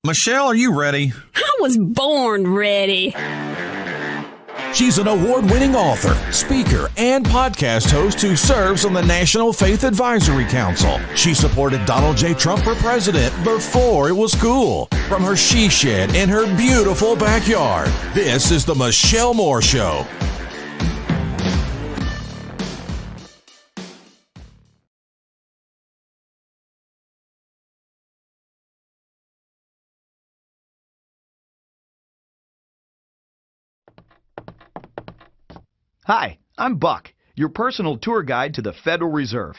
Michelle, are you ready? I was born ready. She's an award-winning author, speaker, and podcast host who serves on the National Faith Advisory Council. She supported Donald J. Trump for president before it was cool, from her she shed in her beautiful backyard. This is the Michelle Moore Show. Hi, I'm Buck, your personal tour guide to the Federal Reserve.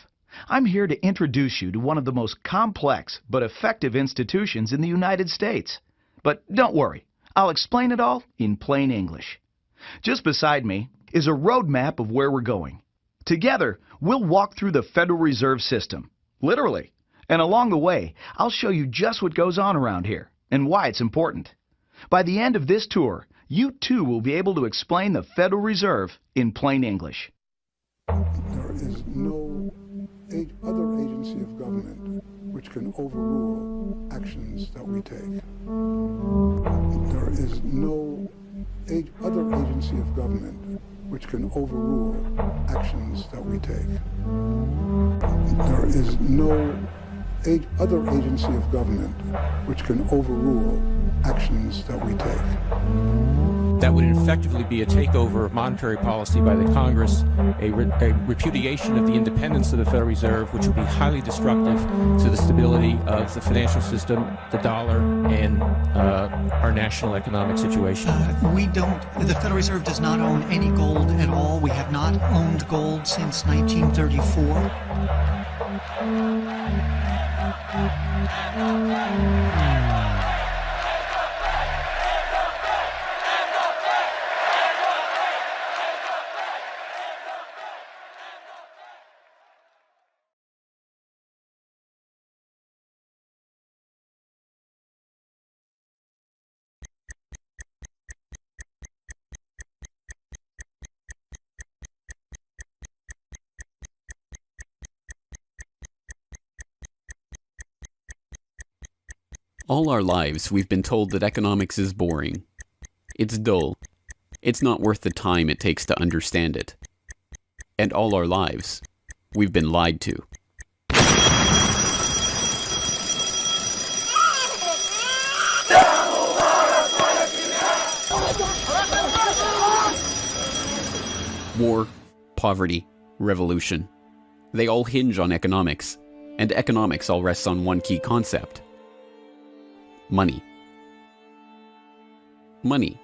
I'm here to introduce you to one of the most complex but effective institutions in the United States. But don't worry, I'll explain it all in plain English. Just beside me is a roadmap of where we're going. Together, we'll walk through the Federal Reserve System, literally. And along the way, I'll show you just what goes on around here and why it's important. By the end of this tour, you too will be able to explain the Federal Reserve in plain English. There is no other agency of government which can overrule actions that we take. There is no other agency of government which can overrule actions that we take. There is no other agency of government which can overrule actions that we take. That would effectively be a takeover of monetary policy by the Congress, a repudiation of the independence of the Federal Reserve, which would be highly destructive to the stability of the financial system, the dollar, and our national economic situation. The Federal Reserve does not own any gold at all. We have not owned gold since 1934. All our lives, we've been told that economics is boring. It's dull. It's not worth the time it takes to understand it. And all our lives, we've been lied to. War, poverty, revolution. They all hinge on economics, and economics all rests on one key concept. Money. Money.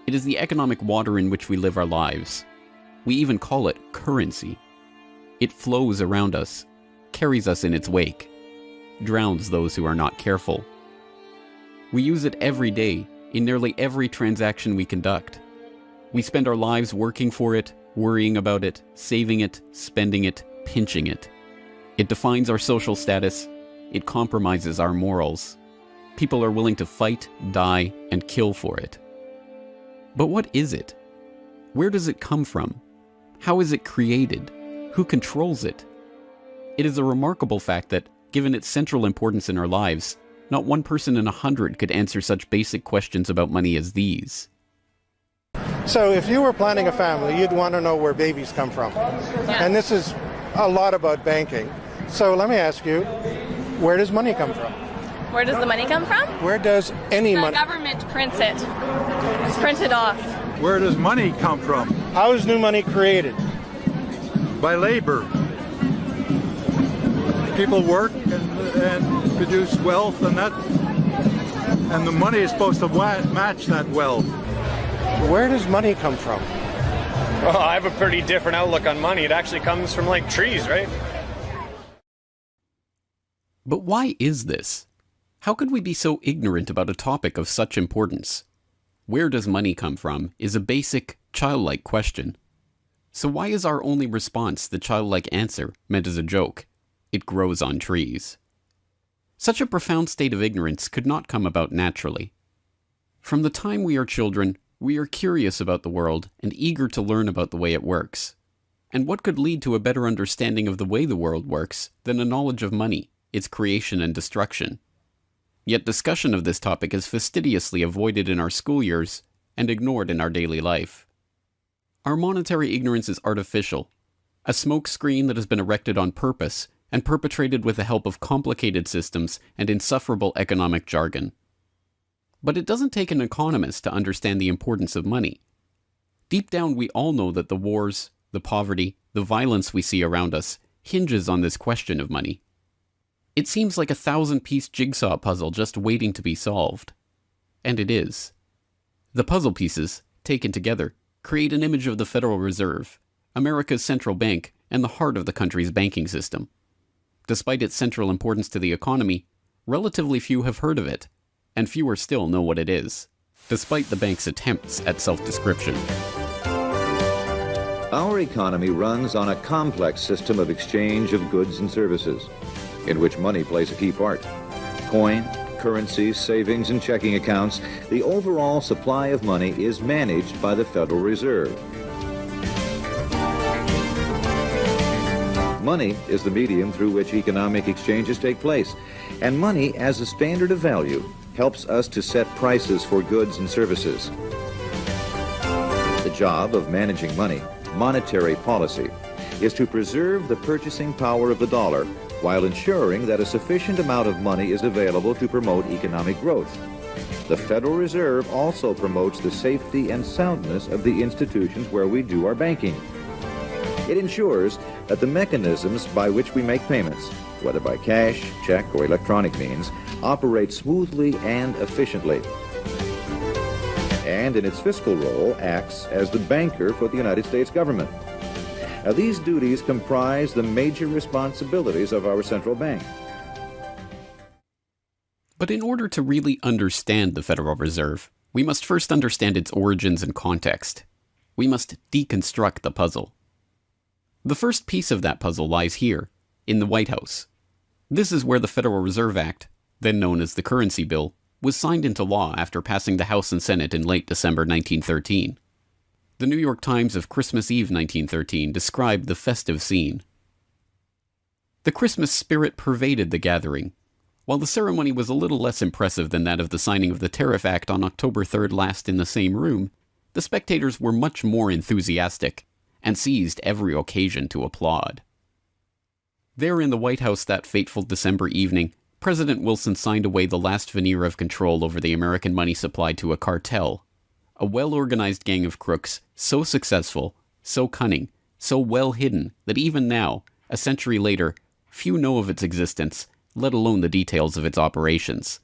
It is the economic water in which we live our lives. We even call it currency. It flows around us, carries us in its wake, drowns those who are not careful. We use it every day, in nearly every transaction we conduct. We spend our lives working for it, worrying about it, saving it, spending it, pinching it. It defines our social status. It compromises our morals. People are willing to fight, die, and kill for it. But what is it? Where does it come from? How is it created? Who controls it? It is a remarkable fact that, given its central importance in our lives, not one person in 100 could answer such basic questions about money as these. So if you were planning a family, you'd want to know where babies come from. Yeah. And this is a lot about banking. So let me ask you, where does money come from? Where does the money come from? Where does any money? The government prints it. It's printed off. Where does money come from? How is new money created? By labor. People work and produce wealth, and the money is supposed to match that wealth. Where does money come from? Well, I have a pretty different outlook on money. It actually comes from, like, trees, right? But why is this? How could we be so ignorant about a topic of such importance? Where does money come from is a basic, childlike question. So why is our only response the childlike answer meant as a joke? It grows on trees. Such a profound state of ignorance could not come about naturally. From the time we are children, we are curious about the world and eager to learn about the way it works. And what could lead to a better understanding of the way the world works than a knowledge of money, its creation and destruction? Yet discussion of this topic is fastidiously avoided in our school years and ignored in our daily life. Our monetary ignorance is artificial, a smokescreen that has been erected on purpose and perpetrated with the help of complicated systems and insufferable economic jargon. But it doesn't take an economist to understand the importance of money. Deep down, we all know that the wars, the poverty, the violence we see around us hinges on this question of money. It seems like a 1,000-piece jigsaw puzzle just waiting to be solved. And it is. The puzzle pieces, taken together, create an image of the Federal Reserve, America's central bank, and the heart of the country's banking system. Despite its central importance to the economy, relatively few have heard of it, and fewer still know what it is, despite the bank's attempts at self-description. Our economy runs on a complex system of exchange of goods and services, in which money plays a key part. Coin, currency, savings, and checking accounts, the overall supply of money is managed by the Federal Reserve. Money is the medium through which economic exchanges take place, and money as a standard of value helps us to set prices for goods and services. The job of managing money, monetary policy, is to preserve the purchasing power of the dollar while ensuring that a sufficient amount of money is available to promote economic growth. The Federal Reserve also promotes the safety and soundness of the institutions where we do our banking. It ensures that the mechanisms by which we make payments, whether by cash, check, or electronic means, operate smoothly and efficiently. And in its fiscal role, acts as the banker for the United States government. Now, these duties comprise the major responsibilities of our central bank. But in order to really understand the Federal Reserve, we must first understand its origins and context. We must deconstruct the puzzle. The first piece of that puzzle lies here, in the White House. This is where the Federal Reserve Act, then known as the Currency Bill, was signed into law after passing the House and Senate in late December 1913. The New York Times of Christmas Eve 1913 described the festive scene. The Christmas spirit pervaded the gathering. While the ceremony was a little less impressive than that of the signing of the Tariff Act on October 3rd last in the same room, the spectators were much more enthusiastic and seized every occasion to applaud. There in the White House that fateful December evening, President Wilson signed away the last veneer of control over the American money supply to a cartel, a well-organized gang of crooks so successful, so cunning, so well hidden that even now, a century later, few know of its existence, let alone the details of its operations.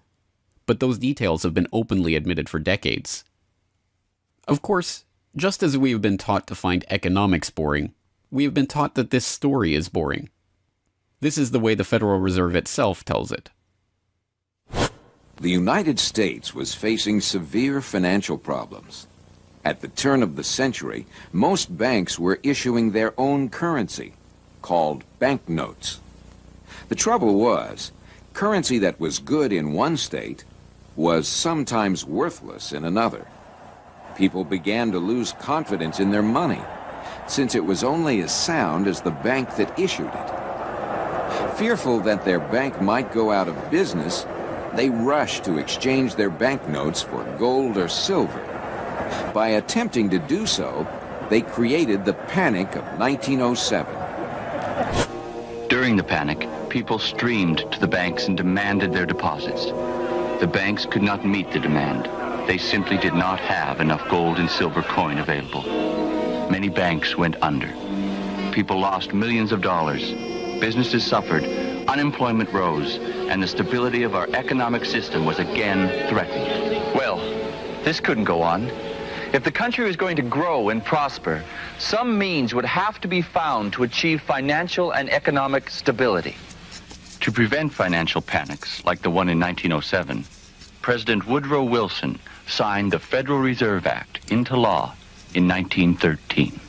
But those details have been openly admitted for decades. Of course, just as we have been taught to find economics boring, we have been taught that this story is boring. This is the way the Federal Reserve itself tells it. The United States was facing severe financial problems. At the turn of the century, most banks were issuing their own currency, called banknotes. The trouble was, currency that was good in one state was sometimes worthless in another. People began to lose confidence in their money, since it was only as sound as the bank that issued it. Fearful that their bank might go out of business, they rushed to exchange their banknotes for gold or silver. By attempting to do so, they created the Panic of 1907. During the panic, people streamed to the banks and demanded their deposits. The banks could not meet the demand. They simply did not have enough gold and silver coin available. Many banks went under. People lost millions of dollars. Businesses suffered, unemployment rose, and the stability of our economic system was again threatened. Well, this couldn't go on. If the country was going to grow and prosper, some means would have to be found to achieve financial and economic stability. To prevent financial panics like the one in 1907, President Woodrow Wilson signed the Federal Reserve Act into law in 1913.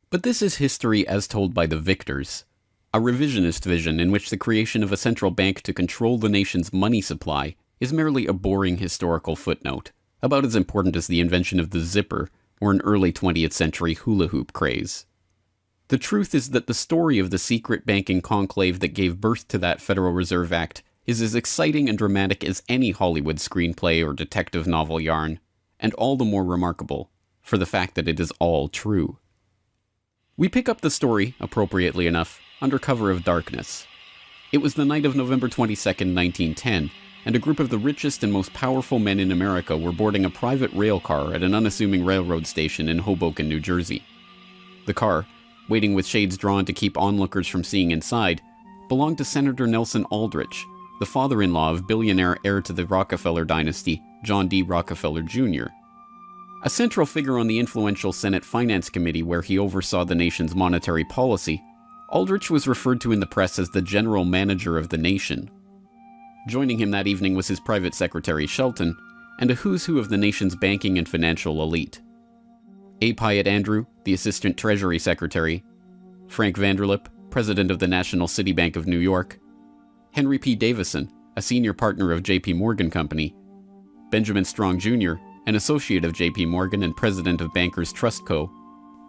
But this is history as told by the victors, a revisionist vision in which the creation of a central bank to control the nation's money supply is merely a boring historical footnote, about as important as the invention of the zipper or an early 20th century hula hoop craze. The truth is that the story of the secret banking conclave that gave birth to that Federal Reserve Act is as exciting and dramatic as any Hollywood screenplay or detective novel yarn, and all the more remarkable for the fact that it is all true. We pick up the story, appropriately enough, under cover of darkness. It was the night of November 22nd, 1910, and a group of the richest and most powerful men in America were boarding a private rail car at an unassuming railroad station in Hoboken, New Jersey. The car, waiting with shades drawn to keep onlookers from seeing inside, belonged to Senator Nelson Aldrich, the father-in-law of billionaire heir to the Rockefeller dynasty, John D. Rockefeller Jr. A central figure on the influential Senate Finance Committee where he oversaw the nation's monetary policy, Aldrich was referred to in the press as the general manager of the nation. Joining him that evening was his private secretary Shelton, and a who's who of the nation's banking and financial elite. A. Pyatt Andrew, the assistant treasury secretary, Frank Vanderlip, president of the National City Bank of New York, Henry P. Davison, a senior partner of J.P. Morgan Company, Benjamin Strong Jr., an associate of J.P. Morgan and president of Bankers Trust Co.,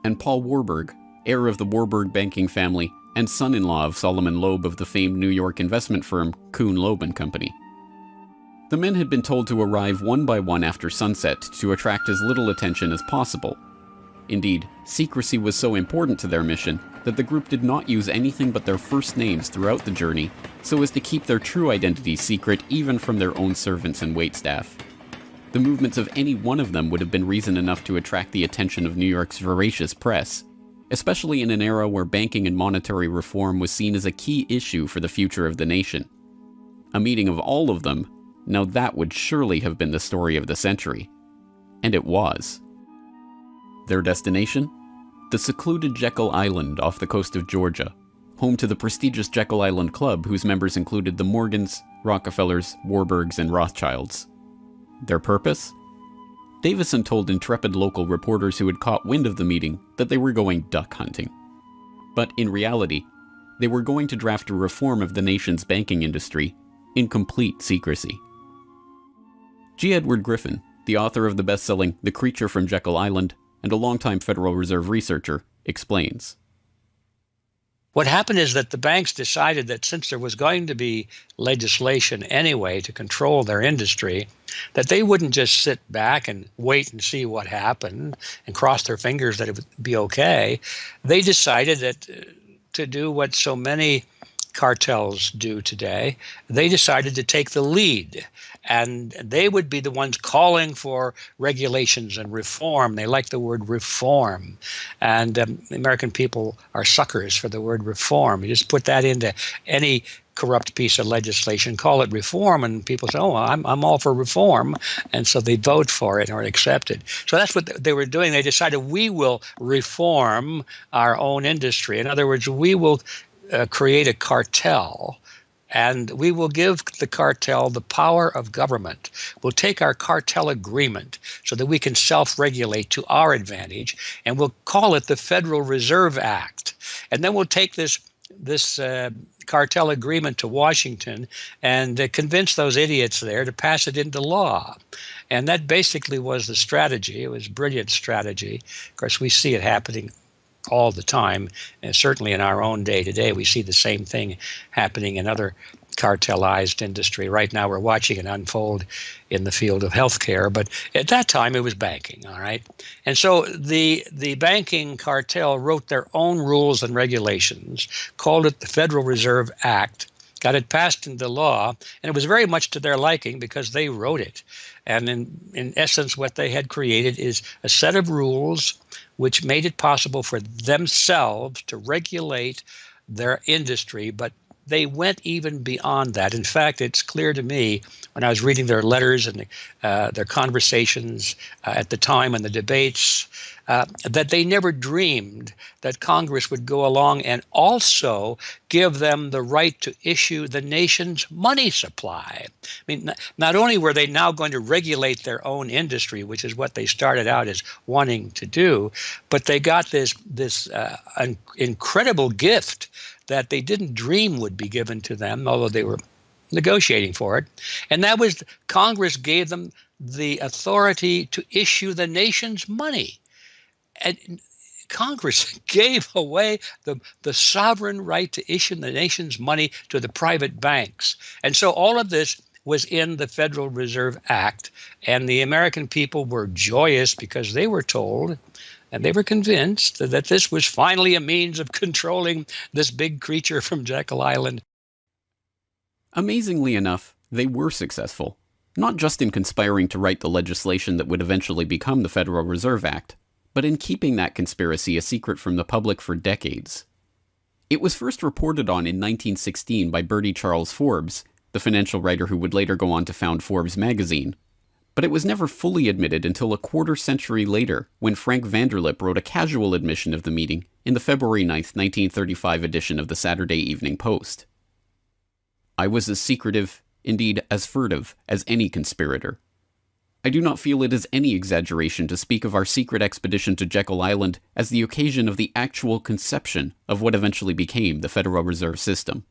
and Paul Warburg, heir of the Warburg banking family and son-in-law of Solomon Loeb of the famed New York investment firm Kuhn, Loeb & Company. The men had been told to arrive one by one after sunset to attract as little attention as possible. Indeed, secrecy was so important to their mission that the group did not use anything but their first names throughout the journey so as to keep their true identities secret even from their own servants and waitstaff. The movements of any one of them would have been reason enough to attract the attention of New York's voracious press, especially in an era where banking and monetary reform was seen as a key issue for the future of the nation. A meeting of all of them, now that would surely have been the story of the century. And it was. Their destination? The secluded Jekyll Island off the coast of Georgia, home to the prestigious Jekyll Island Club whose members included the Morgans, Rockefellers, Warburgs, and Rothschilds. Their purpose? Davison told intrepid local reporters who had caught wind of the meeting that they were going duck hunting. But in reality, they were going to draft a reform of the nation's banking industry in complete secrecy. G. Edward Griffin, the author of the best-selling The Creature from Jekyll Island and a longtime Federal Reserve researcher, explains. What happened is that the banks decided that since there was going to be legislation anyway to control their industry, that they wouldn't just sit back and wait and see what happened and cross their fingers that it would be okay. They decided that to do what so many cartels do today, they decided to take the lead. And they would be the ones calling for regulations and reform. They like the word reform. And the American people are suckers for the word reform. You just put that into any corrupt piece of legislation, call it reform, and people say, oh, I'm all for reform. And so they vote for it or accept it. So that's what they were doing. They decided we will reform our own industry. In other words, we will create a cartel, and we will give the cartel the power of government. We'll take our cartel agreement so that we can self-regulate to our advantage, and we'll call it the Federal Reserve Act. And then we'll take this cartel agreement to Washington and convince those idiots there to pass it into law. And that basically was the strategy. It was a brilliant strategy. Of course, we see it happening all the time, and certainly in our own day today, we see the same thing happening in other cartelized industry. Right now, we're watching it unfold in the field of healthcare, but at that time, it was banking, all right? And so the banking cartel wrote their own rules and regulations, called it the Federal Reserve Act, got it passed into law, and it was very much to their liking because they wrote it. And in essence, what they had created is a set of rules which made it possible for themselves to regulate their industry, but they went even beyond that. In fact, it's clear to me when I was reading their letters and their conversations at the time and the debates that they never dreamed that Congress would go along and also give them the right to issue the nation's money supply. I mean, not only were they now going to regulate their own industry, which is what they started out as wanting to do, but they got this incredible gift that they didn't dream would be given to them, although they were negotiating for it. And that was Congress gave them the authority to issue the nation's money. And Congress gave away the sovereign right to issue the nation's money to the private banks. And so all of this was in the Federal Reserve Act, and the American people were joyous because they were told and they were convinced that this was finally a means of controlling this big creature from Jekyll Island. Amazingly enough, they were successful, not just in conspiring to write the legislation that would eventually become the Federal Reserve Act, but in keeping that conspiracy a secret from the public for decades. It was first reported on in 1916 by Bertie Charles Forbes, the financial writer who would later go on to found Forbes magazine, but it was never fully admitted until a quarter century later when Frank Vanderlip wrote a casual admission of the meeting in the February 9th, 1935 edition of the Saturday Evening Post. I was as secretive, indeed as furtive, as any conspirator. I do not feel it is any exaggeration to speak of our secret expedition to Jekyll Island as the occasion of the actual conception of what eventually became the Federal Reserve System.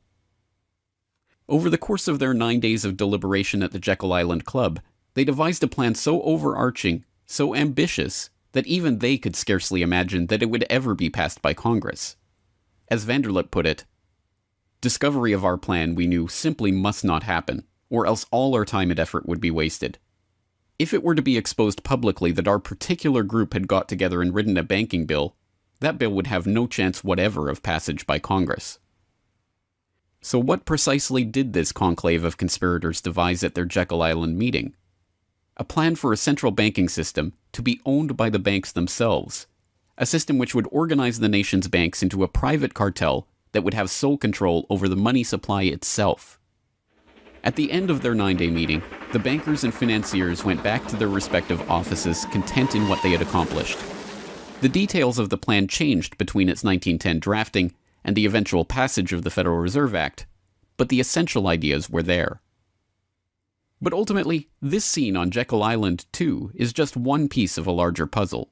Over the course of their 9 days of deliberation at the Jekyll Island Club, they devised a plan so overarching, so ambitious, that even they could scarcely imagine that it would ever be passed by Congress. As Vanderlip put it, discovery of our plan, we knew, simply must not happen, or else all our time and effort would be wasted. If it were to be exposed publicly that our particular group had got together and written a banking bill, that bill would have no chance whatever of passage by Congress. So what precisely did this conclave of conspirators devise at their Jekyll Island meeting? A plan for a central banking system to be owned by the banks themselves, a system which would organize the nation's banks into a private cartel that would have sole control over the money supply itself. At the end of their 9-day meeting, the bankers and financiers went back to their respective offices, content in what they had accomplished. The details of the plan changed between its 1910 drafting and the eventual passage of the Federal Reserve Act, but the essential ideas were there. But ultimately, this scene on Jekyll Island, too, is just one piece of a larger puzzle.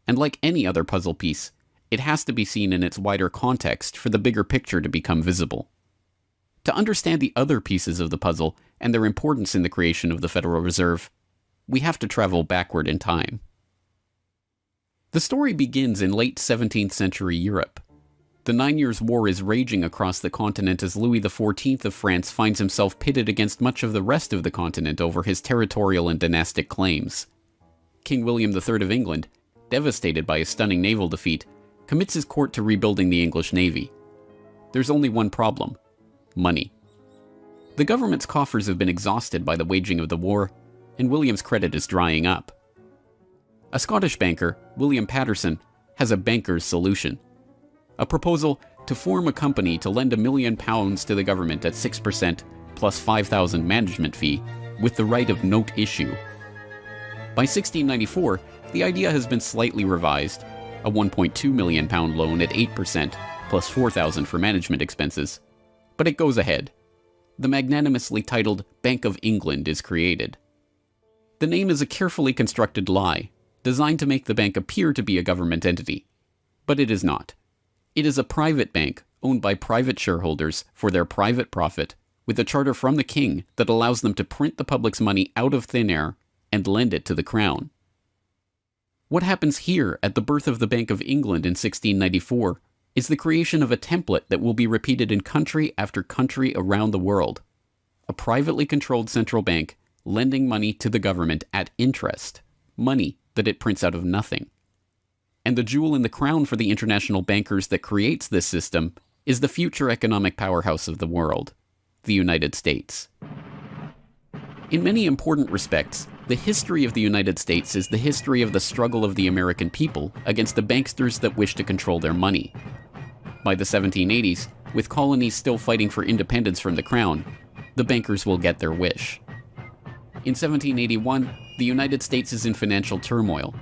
And like any other puzzle piece, it has to be seen in its wider context for the bigger picture to become visible. To understand the other pieces of the puzzle and their importance in the creation of the Federal Reserve, we have to travel backward in time. The story begins in late 17th century Europe. The 9 Years' War is raging across the continent as Louis XIV of France finds himself pitted against much of the rest of the continent over his territorial and dynastic claims. King William III of England, devastated by a stunning naval defeat, commits his court to rebuilding the English navy. There's only one problem: money. The government's coffers have been exhausted by the waging of the war, and William's credit is drying up. A Scottish banker, William Patterson, has a banker's solution. A proposal to form a company to lend £1 million to the government at 6% plus £5,000 management fee, with the right of note issue. By 1694, the idea has been slightly revised, a £1.2 million loan at 8% plus £4,000 for management expenses, but it goes ahead. The magnanimously titled Bank of England is created. The name is a carefully constructed lie, designed to make the bank appear to be a government entity, but it is not. It is a private bank owned by private shareholders for their private profit, with a charter from the king that allows them to print the public's money out of thin air and lend it to the crown. What happens here at the birth of the Bank of England in 1694 is the creation of a template that will be repeated in country after country around the world. A privately controlled central bank lending money to the government at interest, money that it prints out of nothing. And the jewel in the crown for the international bankers that creates this system is the future economic powerhouse of the world, the United States. In many important respects, the history of the United States is the history of the struggle of the American people against the banksters that wish to control their money. By the 1780s, with colonies still fighting for independence from the crown, the bankers will get their wish. In 1781, the United States is in financial turmoil.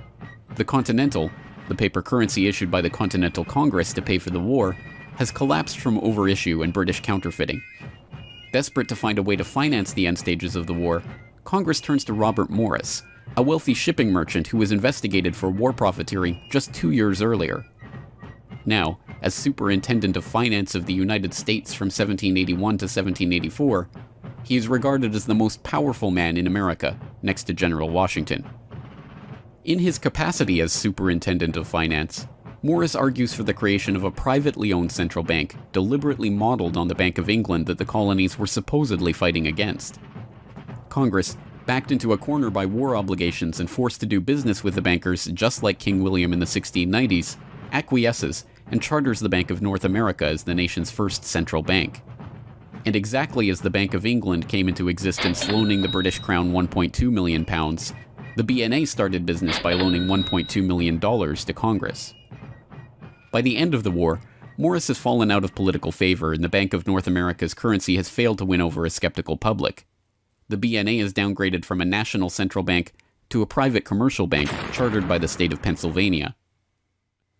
The Continental, the paper currency issued by the Continental Congress to pay for the war, has collapsed from overissue and British counterfeiting. Desperate to find a way to finance the end stages of the war, Congress turns to Robert Morris, a wealthy shipping merchant who was investigated for war profiteering just 2 years earlier. Now, as Superintendent of Finance of the United States from 1781 to 1784, he is regarded as the most powerful man in America, next to General Washington. In his capacity as Superintendent of Finance, Morris argues for the creation of a privately owned central bank deliberately modeled on the Bank of England that the colonies were supposedly fighting against. Congress, backed into a corner by war obligations and forced to do business with the bankers just like King William in the 1690s, acquiesces and charters the Bank of North America as the nation's first central bank. And exactly as the Bank of England came into existence loaning the British Crown £1.2 million, the BNA started business by loaning $1.2 million to Congress. By the end of the war, Morris has fallen out of political favor and the Bank of North America's currency has failed to win over a skeptical public. The BNA is downgraded from a national central bank to a private commercial bank chartered by the state of Pennsylvania.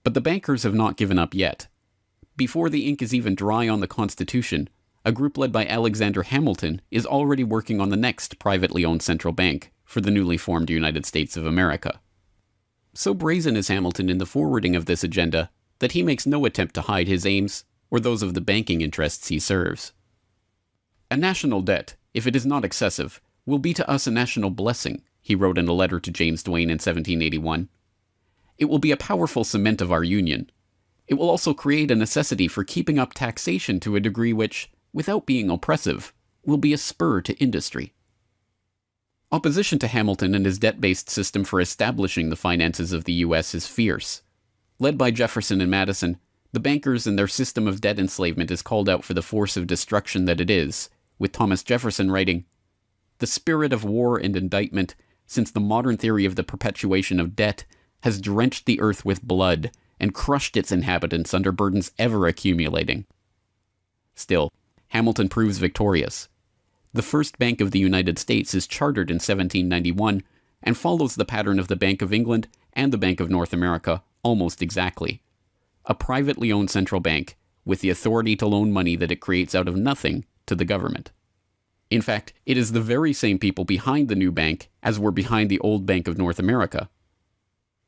But the bankers have not given up yet. Before the ink is even dry on the Constitution, a group led by Alexander Hamilton is already working on the next privately owned central bank for the newly formed United States of America. So brazen is Hamilton in the forwarding of this agenda that he makes no attempt to hide his aims or those of the banking interests he serves. A national debt, if it is not excessive, will be to us a national blessing, he wrote in a letter to James Duane in 1781. It will be a powerful cement of our union. It will also create a necessity for keeping up taxation to a degree which, without being oppressive, will be a spur to industry. Opposition to Hamilton and his debt-based system for establishing the finances of the U.S. is fierce. Led by Jefferson and Madison, the bankers and their system of debt enslavement is called out for the force of destruction that it is, with Thomas Jefferson writing, "The spirit of war and indictment, since the modern theory of the perpetuation of debt, has drenched the earth with blood and crushed its inhabitants under burdens ever accumulating." Still, Hamilton proves victorious. The first Bank of the United States is chartered in 1791 and follows the pattern of the Bank of England and the Bank of North America almost exactly. A privately owned central bank with the authority to loan money that it creates out of nothing to the government. In fact, it is the very same people behind the new bank as were behind the old Bank of North America.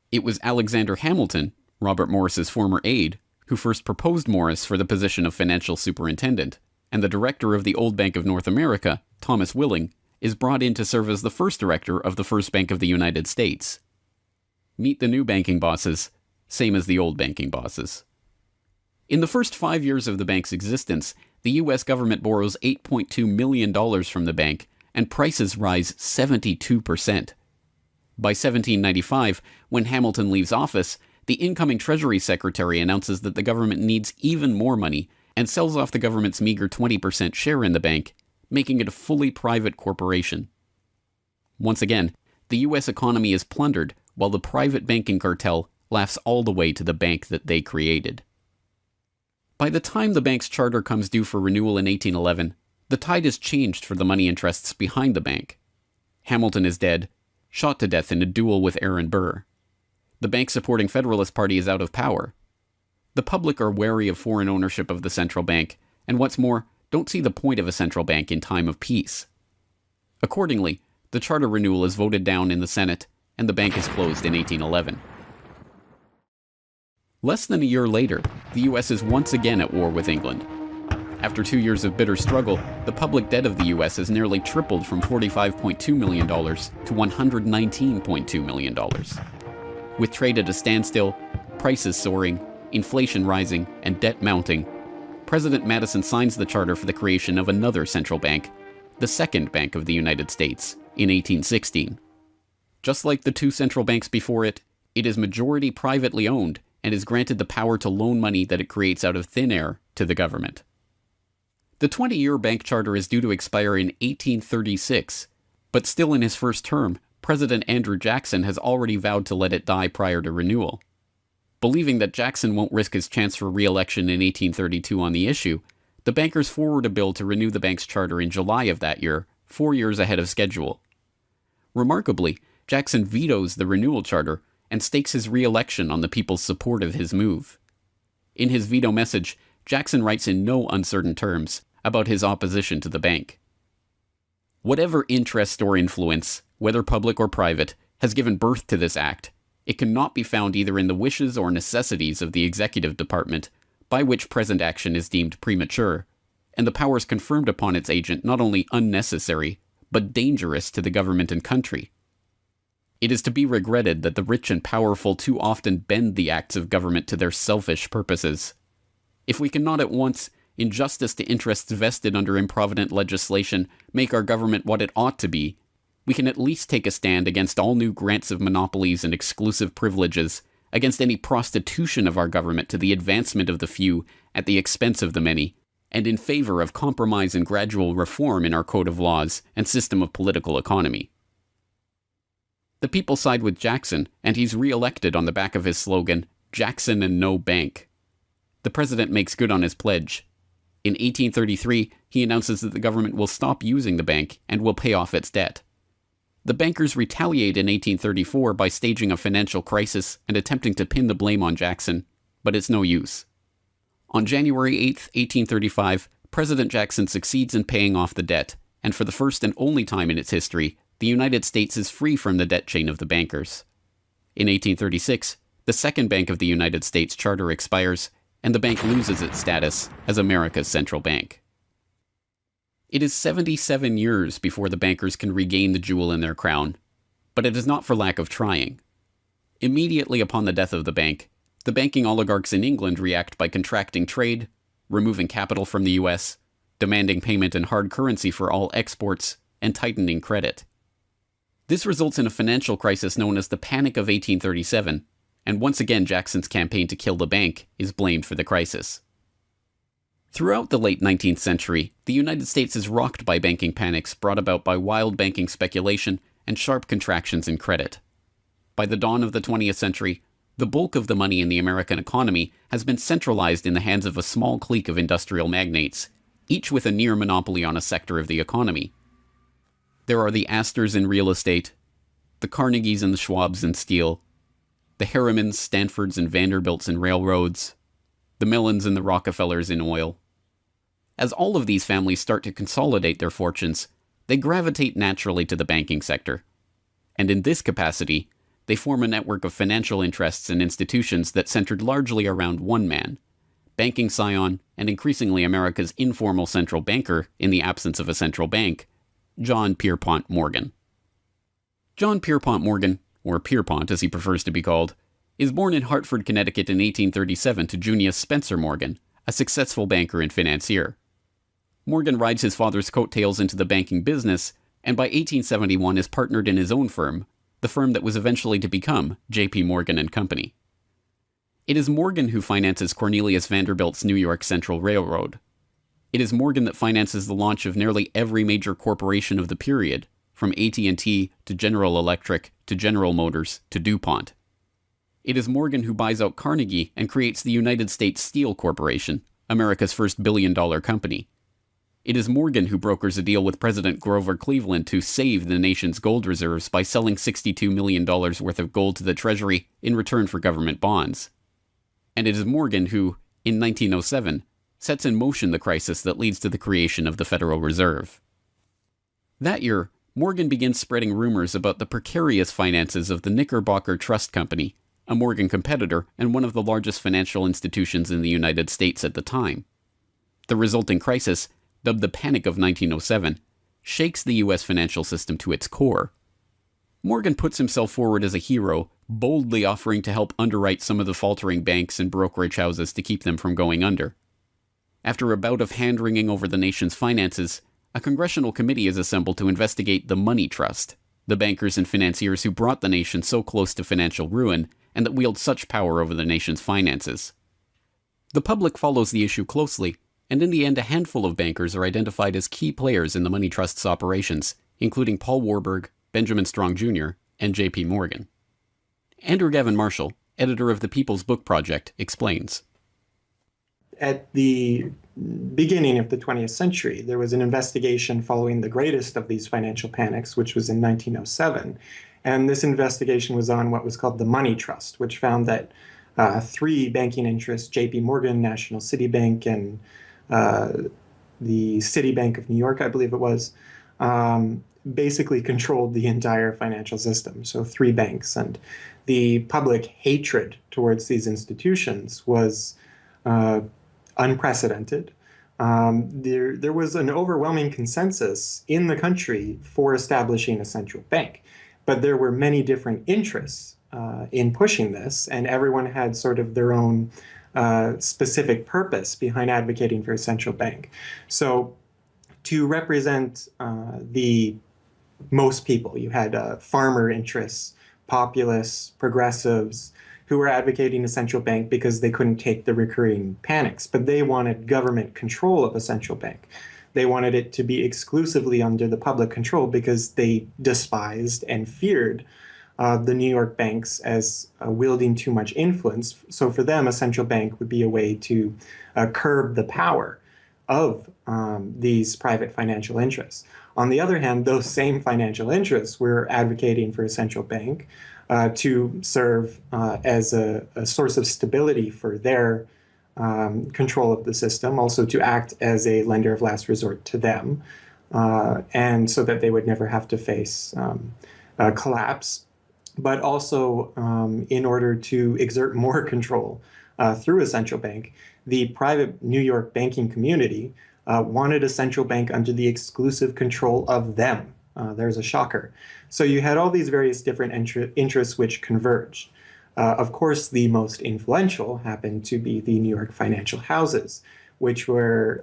It was Alexander Hamilton, Robert Morris's former aide, who first proposed Morris for the position of financial superintendent, and the director of the old Bank of North America, Thomas Willing, is brought in to serve as the first director of the first Bank of the United States. Meet the new banking bosses, same as the old banking bosses. In the first 5 years of the bank's existence, the U.S. government borrows $8.2 million from the bank, and prices rise 72%. By 1795, when Hamilton leaves office, the incoming Treasury Secretary announces that the government needs even more money and sells off the government's meager 20% share in the bank, making it a fully private corporation. Once again, the U.S. economy is plundered while the private banking cartel laughs all the way to the bank that they created. By the time the bank's charter comes due for renewal in 1811, the tide has changed for the money interests behind the bank. Hamilton is dead, shot to death in a duel with Aaron Burr. The bank-supporting Federalist Party is out of power. The public are wary of foreign ownership of the central bank, and what's more, don't see the point of a central bank in time of peace. Accordingly, the charter renewal is voted down in the Senate, and the bank is closed in 1811. Less than a year later, the U.S. is once again at war with England. After 2 years of bitter struggle, the public debt of the U.S. has nearly tripled from $45.2 million to $119.2 million. With trade at a standstill, prices soaring, inflation rising, and debt mounting, President Madison signs the charter for the creation of another central bank, the Second Bank of the United States, in 1816. Just like the two central banks before it, it is majority privately owned and is granted the power to loan money that it creates out of thin air to the government. The 20-year bank charter is due to expire in 1836, but still in his first term, President Andrew Jackson has already vowed to let it die prior to renewal. Believing that Jackson won't risk his chance for re-election in 1832 on the issue, the bankers forward a bill to renew the bank's charter in July of that year, 4 years ahead of schedule. Remarkably, Jackson vetoes the renewal charter and stakes his re-election on the people's support of his move. In his veto message, Jackson writes in no uncertain terms about his opposition to the bank. Whatever interest or influence, whether public or private, has given birth to this act, it cannot be found either in the wishes or necessities of the executive department, by which present action is deemed premature, and the powers conferred upon its agent not only unnecessary, but dangerous to the government and country. It is to be regretted that the rich and powerful too often bend the acts of government to their selfish purposes. If we cannot at once, in justice to interests vested under improvident legislation, make our government what it ought to be, we can at least take a stand against all new grants of monopolies and exclusive privileges, against any prostitution of our government to the advancement of the few at the expense of the many, and in favor of compromise and gradual reform in our code of laws and system of political economy. The people side with Jackson, and he's re-elected on the back of his slogan, "Jackson and no bank." The president makes good on his pledge. In 1833, he announces that the government will stop using the bank and will pay off its debt. The bankers retaliate in 1834 by staging a financial crisis and attempting to pin the blame on Jackson, but it's no use. On January 8, 1835, President Jackson succeeds in paying off the debt, and for the first and only time in its history, the United States is free from the debt chain of the bankers. In 1836, the Second Bank of the United States charter expires, and the bank loses its status as America's central bank. It is 77 years before the bankers can regain the jewel in their crown, but it is not for lack of trying. Immediately upon the death of the bank, the banking oligarchs in England react by contracting trade, removing capital from the US, demanding payment in hard currency for all exports, and tightening credit. This results in a financial crisis known as the Panic of 1837, and once again Jackson's campaign to kill the bank is blamed for the crisis. Throughout the late 19th century, the United States is rocked by banking panics brought about by wild banking speculation and sharp contractions in credit. By the dawn of the 20th century, the bulk of the money in the American economy has been centralized in the hands of a small clique of industrial magnates, each with a near monopoly on a sector of the economy. There are the Astors in real estate, the Carnegies and the Schwabs in steel, the Harrimans, Stanfords, and Vanderbilts in railroads, the Mellons and the Rockefellers in oil. As all of these families start to consolidate their fortunes, they gravitate naturally to the banking sector. And in this capacity, they form a network of financial interests and institutions that centered largely around one man, banking scion and increasingly America's informal central banker in the absence of a central bank, John Pierpont Morgan. John Pierpont Morgan, or Pierpont as he prefers to be called, is born in Hartford, Connecticut in 1837 to Junius Spencer Morgan, a successful banker and financier. Morgan rides his father's coattails into the banking business, and by 1871 is partnered in his own firm, the firm that was eventually to become J.P. Morgan and Company. It is Morgan who finances Cornelius Vanderbilt's New York Central Railroad. It is Morgan that finances the launch of nearly every major corporation of the period, from AT&T to General Electric to General Motors to DuPont. It is Morgan who buys out Carnegie and creates the United States Steel Corporation, America's first billion-dollar company. It is Morgan who brokers a deal with President Grover Cleveland to save the nation's gold reserves by selling $62 million worth of gold to the Treasury in return for government bonds. And it is Morgan who, in 1907, sets in motion the crisis that leads to the creation of the Federal Reserve. That year, Morgan begins spreading rumors about the precarious finances of the Knickerbocker Trust Company, a Morgan competitor and one of the largest financial institutions in the United States at the time. The resulting crisis, dubbed the Panic of 1907, shakes the U.S. financial system to its core. Morgan puts himself forward as a hero, boldly offering to help underwrite some of the faltering banks and brokerage houses to keep them from going under. After a bout of hand-wringing over the nation's finances, a congressional committee is assembled to investigate the Money Trust, the bankers and financiers who brought the nation so close to financial ruin and that wield such power over the nation's finances. The public follows the issue closely, and in the end a handful of bankers are identified as key players in the Money Trust's operations, including Paul Warburg, Benjamin Strong Jr., and J.P. Morgan. Andrew Gavin Marshall, editor of the People's Book Project, explains. At the beginning of the 20th century, there was an investigation following the greatest of these financial panics, which was in 1907. And this investigation was on what was called the Money Trust, which found that three banking interests, J.P. Morgan, National City Bank, and the Citibank of New York, I believe it was, basically controlled the entire financial system. So three banks. And the public hatred towards these institutions was unprecedented. There was an overwhelming consensus in the country for establishing a central bank. But there were many different interests in pushing this, and everyone had sort of their own specific purpose behind advocating for a central bank. So to represent the most people, you had farmer interests, populists, progressives, who were advocating a central bank because they couldn't take the recurring panics, but they wanted government control of a central bank. They wanted it to be exclusively under the public control because they despised and feared the New York banks as wielding too much influence. So for them, a central bank would be a way to curb the power of these private financial interests. On the other hand, those same financial interests were advocating for a central bank to serve as a source of stability for their control of the system, also to act as a lender of last resort to them, and so that they would never have to face collapse, but also in order to exert more control through a central bank. The private New York banking community wanted a central bank under the exclusive control of them. There's a shocker. So you had all these various different interests which converged. Of course, the most influential happened to be the New York financial houses, which were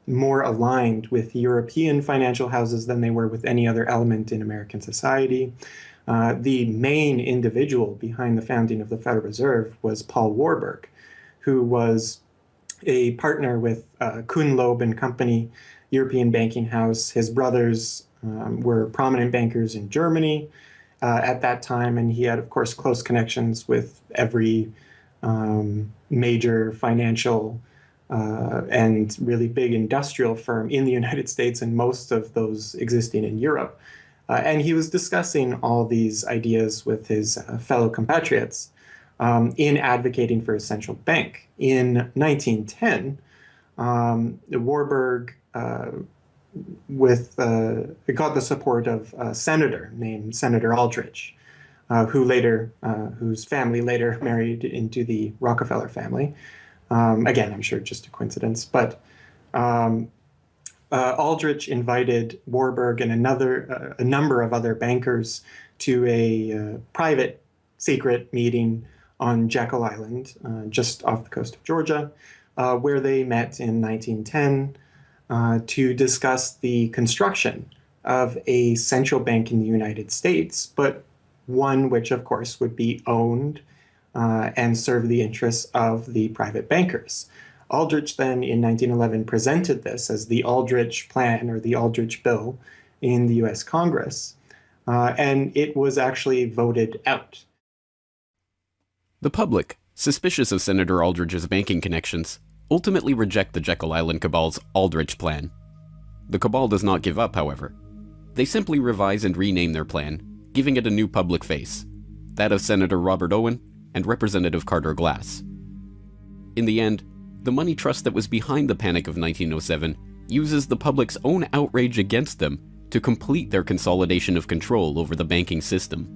more aligned with European financial houses than they were with any other element in American society. The main individual behind the founding of the Federal Reserve was Paul Warburg, who was a partner with Kuhn, Loeb and Company, European banking house. His brothers were prominent bankers in Germany at that time, and he had, of course, close connections with every major financial and really big industrial firm in the United States and most of those existing in Europe. And he was discussing all these ideas with his fellow compatriots in advocating for a central bank. In 1910, Warburg got the support of a senator named Senator Aldrich, whose family later married into the Rockefeller family. Again, I'm sure just a coincidence, but Aldrich invited Warburg and a number of other bankers to a private secret meeting on Jekyll Island, just off the coast of Georgia, where they met in 1910 to discuss the construction of a central bank in the United States, but one which, of course, would be owned and serve the interests of the private bankers. Aldrich then, in 1911, presented this as the Aldrich Plan or the Aldrich Bill in the U.S. Congress, and it was actually voted out. The public, suspicious of Senator Aldrich's banking connections, ultimately reject the Jekyll Island Cabal's Aldrich Plan. The Cabal does not give up, however. They simply revise and rename their plan, giving it a new public face, that of Senator Robert Owen and Representative Carter Glass. In the end, the money trust that was behind the Panic of 1907 uses the public's own outrage against them to complete their consolidation of control over the banking system.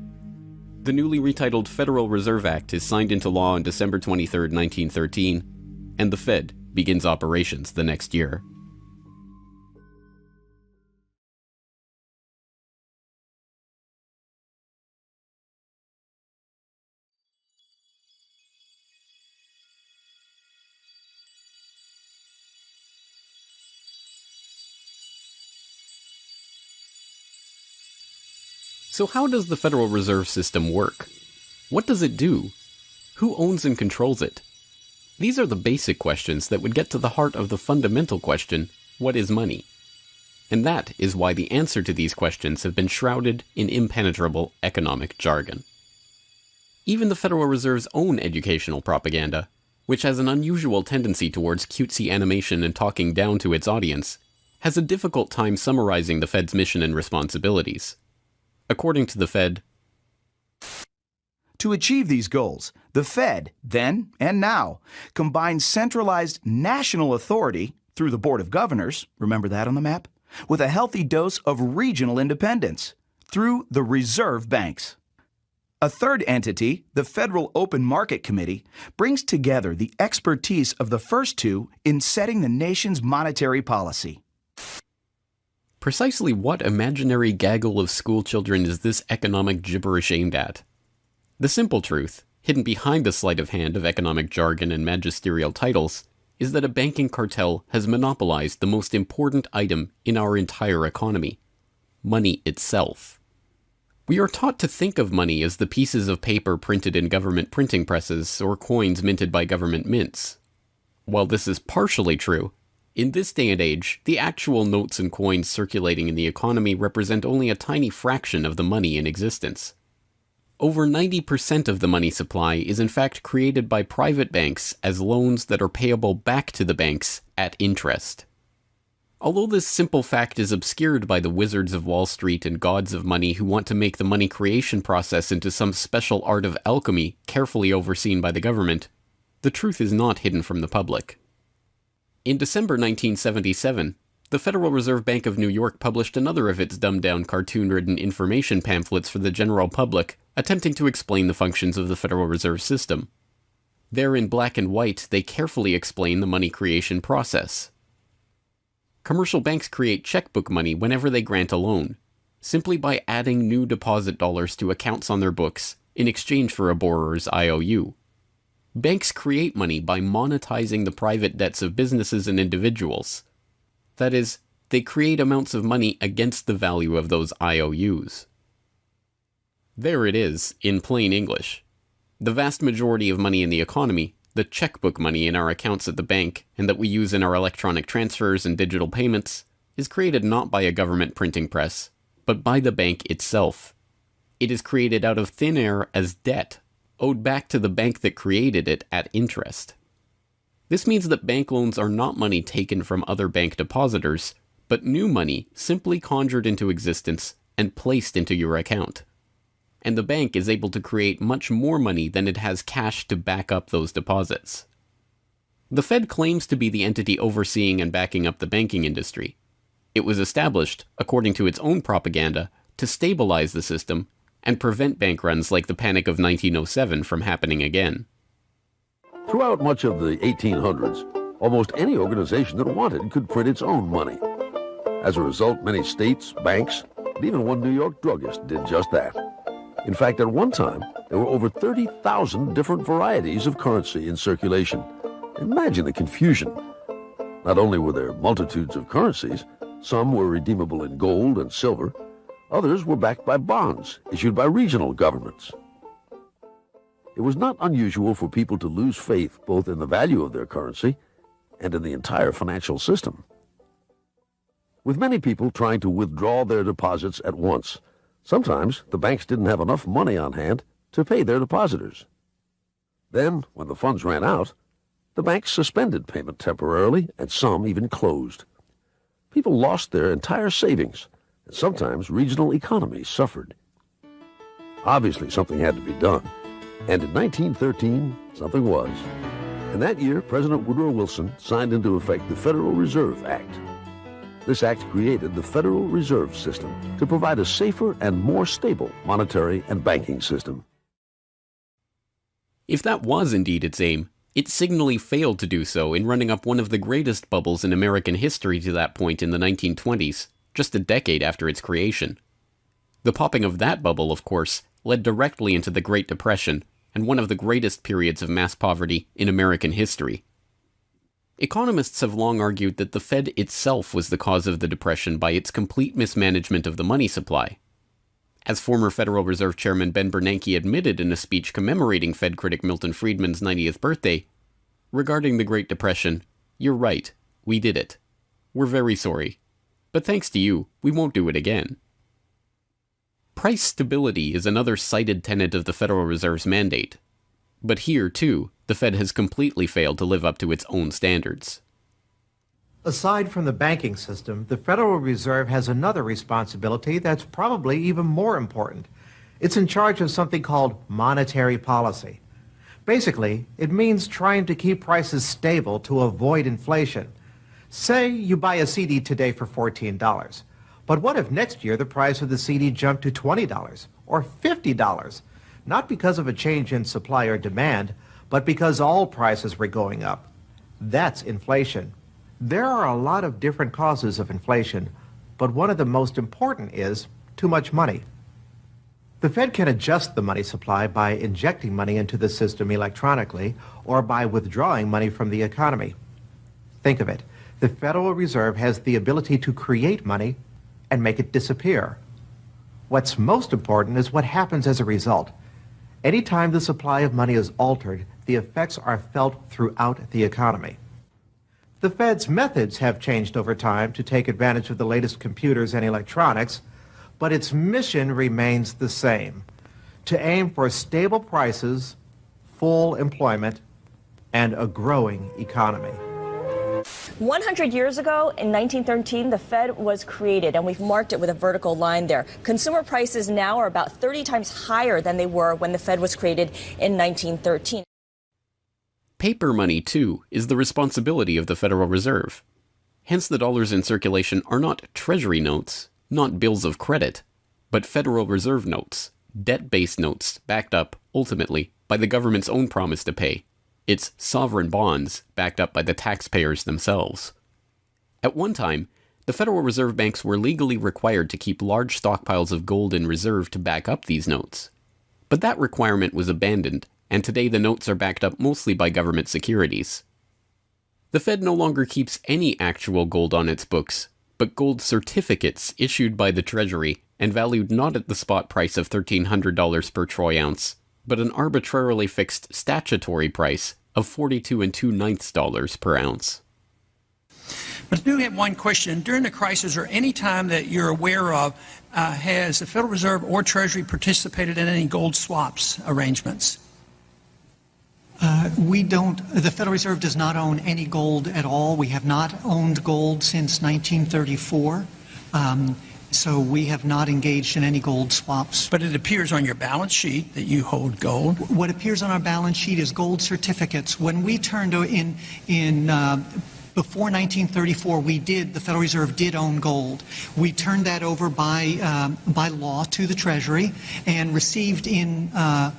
The newly retitled Federal Reserve Act is signed into law on December 23, 1913, and the Fed begins operations the next year. So how does the Federal Reserve System work? What does it do? Who owns and controls it? These are the basic questions that would get to the heart of the fundamental question, what is money? And that is why the answer to these questions have been shrouded in impenetrable economic jargon. Even the Federal Reserve's own educational propaganda, which has an unusual tendency towards cutesy animation and talking down to its audience, has a difficult time summarizing the Fed's mission and responsibilities. According to the Fed, to achieve these goals, the Fed, then and now, combines centralized national authority through the Board of Governors, remember that on the map, with a healthy dose of regional independence through the reserve banks. A third entity, the Federal Open Market Committee, brings together the expertise of the first two in setting the nation's monetary policy. Precisely what imaginary gaggle of schoolchildren is this economic gibberish aimed at? The simple truth, hidden behind the sleight of hand of economic jargon and magisterial titles, is that a banking cartel has monopolized the most important item in our entire economy: money itself. We are taught to think of money as the pieces of paper printed in government printing presses or coins minted by government mints. While this is partially true, in this day and age, the actual notes and coins circulating in the economy represent only a tiny fraction of the money in existence. Over 90% of the money supply is in fact created by private banks as loans that are payable back to the banks at interest. Although this simple fact is obscured by the wizards of Wall Street and gods of money who want to make the money creation process into some special art of alchemy carefully overseen by the government, the truth is not hidden from the public. In December 1977, the Federal Reserve Bank of New York published another of its dumbed-down cartoon-ridden information pamphlets for the general public, attempting to explain the functions of the Federal Reserve System. There in black and white, they carefully explain the money creation process. Commercial banks create checkbook money whenever they grant a loan, simply by adding new deposit dollars to accounts on their books in exchange for a borrower's IOU. Banks create money by monetizing the private debts of businesses and individuals. That is, they create amounts of money against the value of those IOUs. There it is, in plain English. The vast majority of money in the economy, the checkbook money in our accounts at the bank and that we use in our electronic transfers and digital payments, is created not by a government printing press, but by the bank itself. It is created out of thin air as debt, owed back to the bank that created it at interest. This means that bank loans are not money taken from other bank depositors, but new money simply conjured into existence and placed into your account. And the bank is able to create much more money than it has cash to back up those deposits. The Fed claims to be the entity overseeing and backing up the banking industry. It was established, according to its own propaganda, to stabilize the system and prevent bank runs like the Panic of 1907 from happening again. Throughout much of the 1800s, almost any organization that wanted could print its own money. As a result, many states, banks, and even one New York druggist did just that. In fact, at one time, there were over 30,000 different varieties of currency in circulation. Imagine the confusion. Not only were there multitudes of currencies, some were redeemable in gold and silver, others were backed by bonds issued by regional governments. It was not unusual for people to lose faith both in the value of their currency and in the entire financial system. With many people trying to withdraw their deposits at once, sometimes the banks didn't have enough money on hand to pay their depositors. Then, when the funds ran out, the banks suspended payment temporarily, and some even closed. People lost their entire savings, and sometimes regional economies suffered. Obviously, something had to be done, and in 1913, something was. And that year, President Woodrow Wilson signed into effect the Federal Reserve Act. This act created the Federal Reserve System to provide a safer and more stable monetary and banking system. If that was indeed its aim, it signally failed to do so in running up one of the greatest bubbles in American history to that point in the 1920s, just a decade after its creation. The popping of that bubble, of course, led directly into the Great Depression and one of the greatest periods of mass poverty in American history. Economists have long argued that the Fed itself was the cause of the Depression by its complete mismanagement of the money supply. As former Federal Reserve Chairman Ben Bernanke admitted in a speech commemorating Fed critic Milton Friedman's 90th birthday, regarding the Great Depression, "You're right, we did it. We're very sorry. But thanks to you, we won't do it again." Price stability is another cited tenet of the Federal Reserve's mandate. But here, too, the Fed has completely failed to live up to its own standards. Aside from the banking system, the Federal Reserve has another responsibility that's probably even more important. It's in charge of something called monetary policy. Basically, it means trying to keep prices stable to avoid inflation. Say you buy a CD today for $14. But what if next year the price of the CD jumped to $20 or $50? Not because of a change in supply or demand, but because all prices were going up. That's inflation. There are a lot of different causes of inflation, but one of the most important is too much money. The Fed can adjust the money supply by injecting money into the system electronically or by withdrawing money from the economy. Think of it. The Federal Reserve has the ability to create money and make it disappear. What's most important is what happens as a result. Anytime the supply of money is altered, the effects are felt throughout the economy. The Fed's methods have changed over time to take advantage of the latest computers and electronics, but its mission remains the same: to aim for stable prices, full employment, and a growing economy. 100 years ago, in 1913, the Fed was created, and we've marked it with a vertical line there. Consumer prices now are about 30 times higher than they were when the Fed was created in 1913. Paper money, too, is the responsibility of the Federal Reserve. Hence, the dollars in circulation are not Treasury notes, not bills of credit, but Federal Reserve notes, debt-based notes backed up, ultimately, by the government's own promise to pay. It's sovereign bonds backed up by the taxpayers themselves. At one time, the Federal Reserve banks were legally required to keep large stockpiles of gold in reserve to back up these notes. But that requirement was abandoned, and today the notes are backed up mostly by government securities. The Fed no longer keeps any actual gold on its books, but gold certificates issued by the Treasury and valued not at the spot price of $1,300 per troy ounce, but an arbitrarily fixed statutory price of $42 2/9 per ounce. But I do have one question. During the crisis, or any time that you're aware of, has the Federal Reserve or Treasury participated in any gold swaps arrangements? We don't. The Federal Reserve does not own any gold at all. We have not owned gold since 1934. So we have not engaged in any gold swaps. But it appears on your balance sheet that you hold gold. What appears on our balance sheet is gold certificates. When we turned before 1934, the Federal Reserve did own gold. We turned that over by law to the Treasury and received in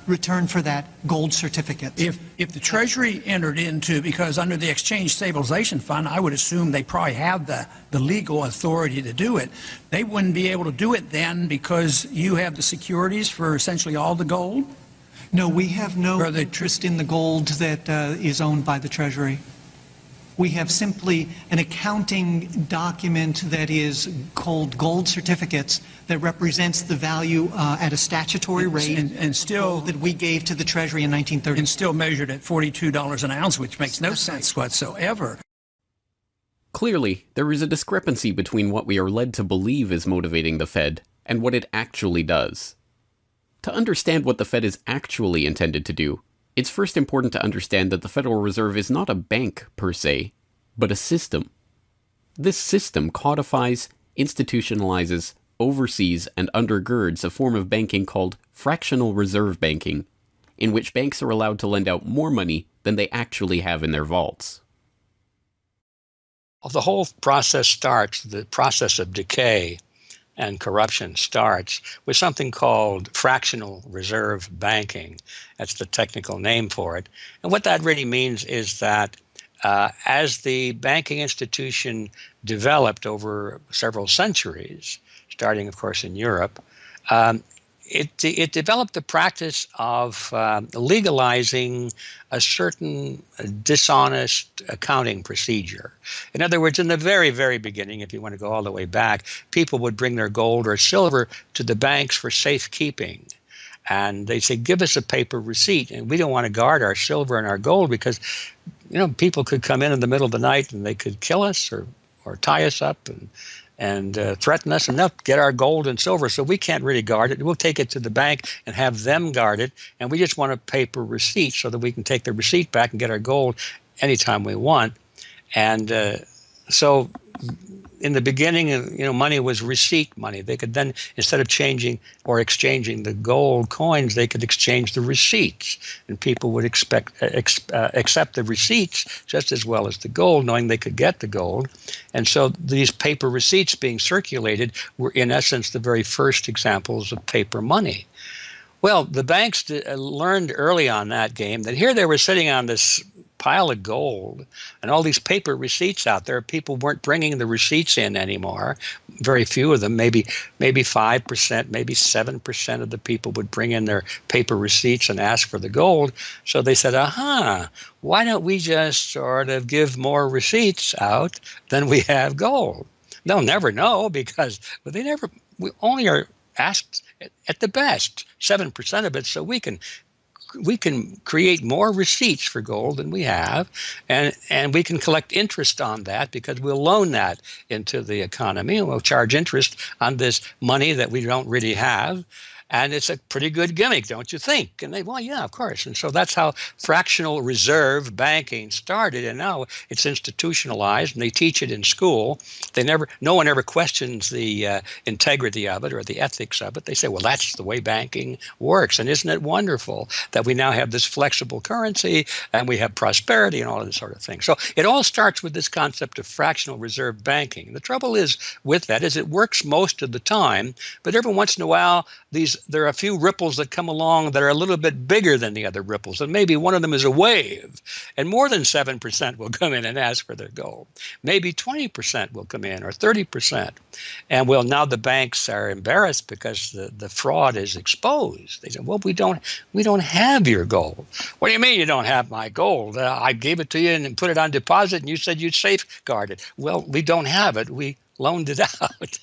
return for that gold certificate. If the Treasury entered into, because under the Exchange Stabilization Fund, I would assume they probably have the legal authority to do it. They wouldn't be able to do it then because you have the securities for essentially all the gold? No, we have no interest in the gold that is owned by the Treasury. We have simply an accounting document that is called gold certificates that represents the value at a statutory rate and still that we gave to the Treasury in 1930. And still measured at $42 an ounce, which makes no sense whatsoever. Clearly, there is a discrepancy between what we are led to believe is motivating the Fed and what it actually does. To understand what the Fed is actually intended to do, it's first important to understand that the Federal Reserve is not a bank per se, but a system. This system codifies, institutionalizes, oversees, and undergirds a form of banking called fractional reserve banking, in which banks are allowed to lend out more money than they actually have in their vaults. The whole process starts, the process of decay and corruption starts with something called fractional reserve banking. That's the technical name for it. And what that really means is that as the banking institution developed over several centuries, starting, of course, in Europe, it developed the practice of legalizing a certain dishonest accounting procedure. In other words, in the very, very beginning, if you want to go all the way back, people would bring their gold or silver to the banks for safekeeping. And they'd say, give us a paper receipt. And we don't want to guard our silver and our gold because, people could come in the middle of the night and they could kill us or tie us up and threaten us, and they'll get our gold and silver, so we can't really guard it. We'll take it to the bank and have them guard it, and we just want a paper receipt so that we can take the receipt back and get our gold anytime we want. And so in the beginning, money was receipt money. They could then, instead of changing or exchanging the gold coins, they could exchange the receipts, and people would accept the receipts just as well as the gold, knowing they could get the gold. And so these paper receipts being circulated were, in essence, the very first examples of paper money. Well, the banks learned early on that game that here they were sitting on this pile of gold and all these paper receipts out there. People weren't bringing the receipts in anymore. Very few of them, maybe 5%, maybe 7% of the people would bring in their paper receipts and ask for the gold. So they said, why don't we just sort of give more receipts out than we have gold? They'll never know because we only are asked at the best 7% of it, so we can create more receipts for gold than we have, and we can collect interest on that because we'll loan that into the economy, and we'll charge interest on this money that we don't really have. And it's a pretty good gimmick, don't you think? And well, yeah, of course. And so that's how fractional reserve banking started. And now it's institutionalized, and they teach it in school. No one ever questions the integrity of it or the ethics of it. They say, well, that's the way banking works. And isn't it wonderful that we now have this flexible currency and we have prosperity and all of this sort of thing? So it all starts with this concept of fractional reserve banking. The trouble is with that is it works most of the time, but every once in a while, there are a few ripples that come along that are a little bit bigger than the other ripples, and maybe one of them is a wave, and more than 7% will come in and ask for their gold. Maybe 20% will come in, or 30%. And well, now the banks are embarrassed because the fraud is exposed. They say, well, we don't have your gold. What do you mean you don't have my gold? I gave it to you and put it on deposit, and you said you'd safeguard it. Well, we don't have it. We loaned it out.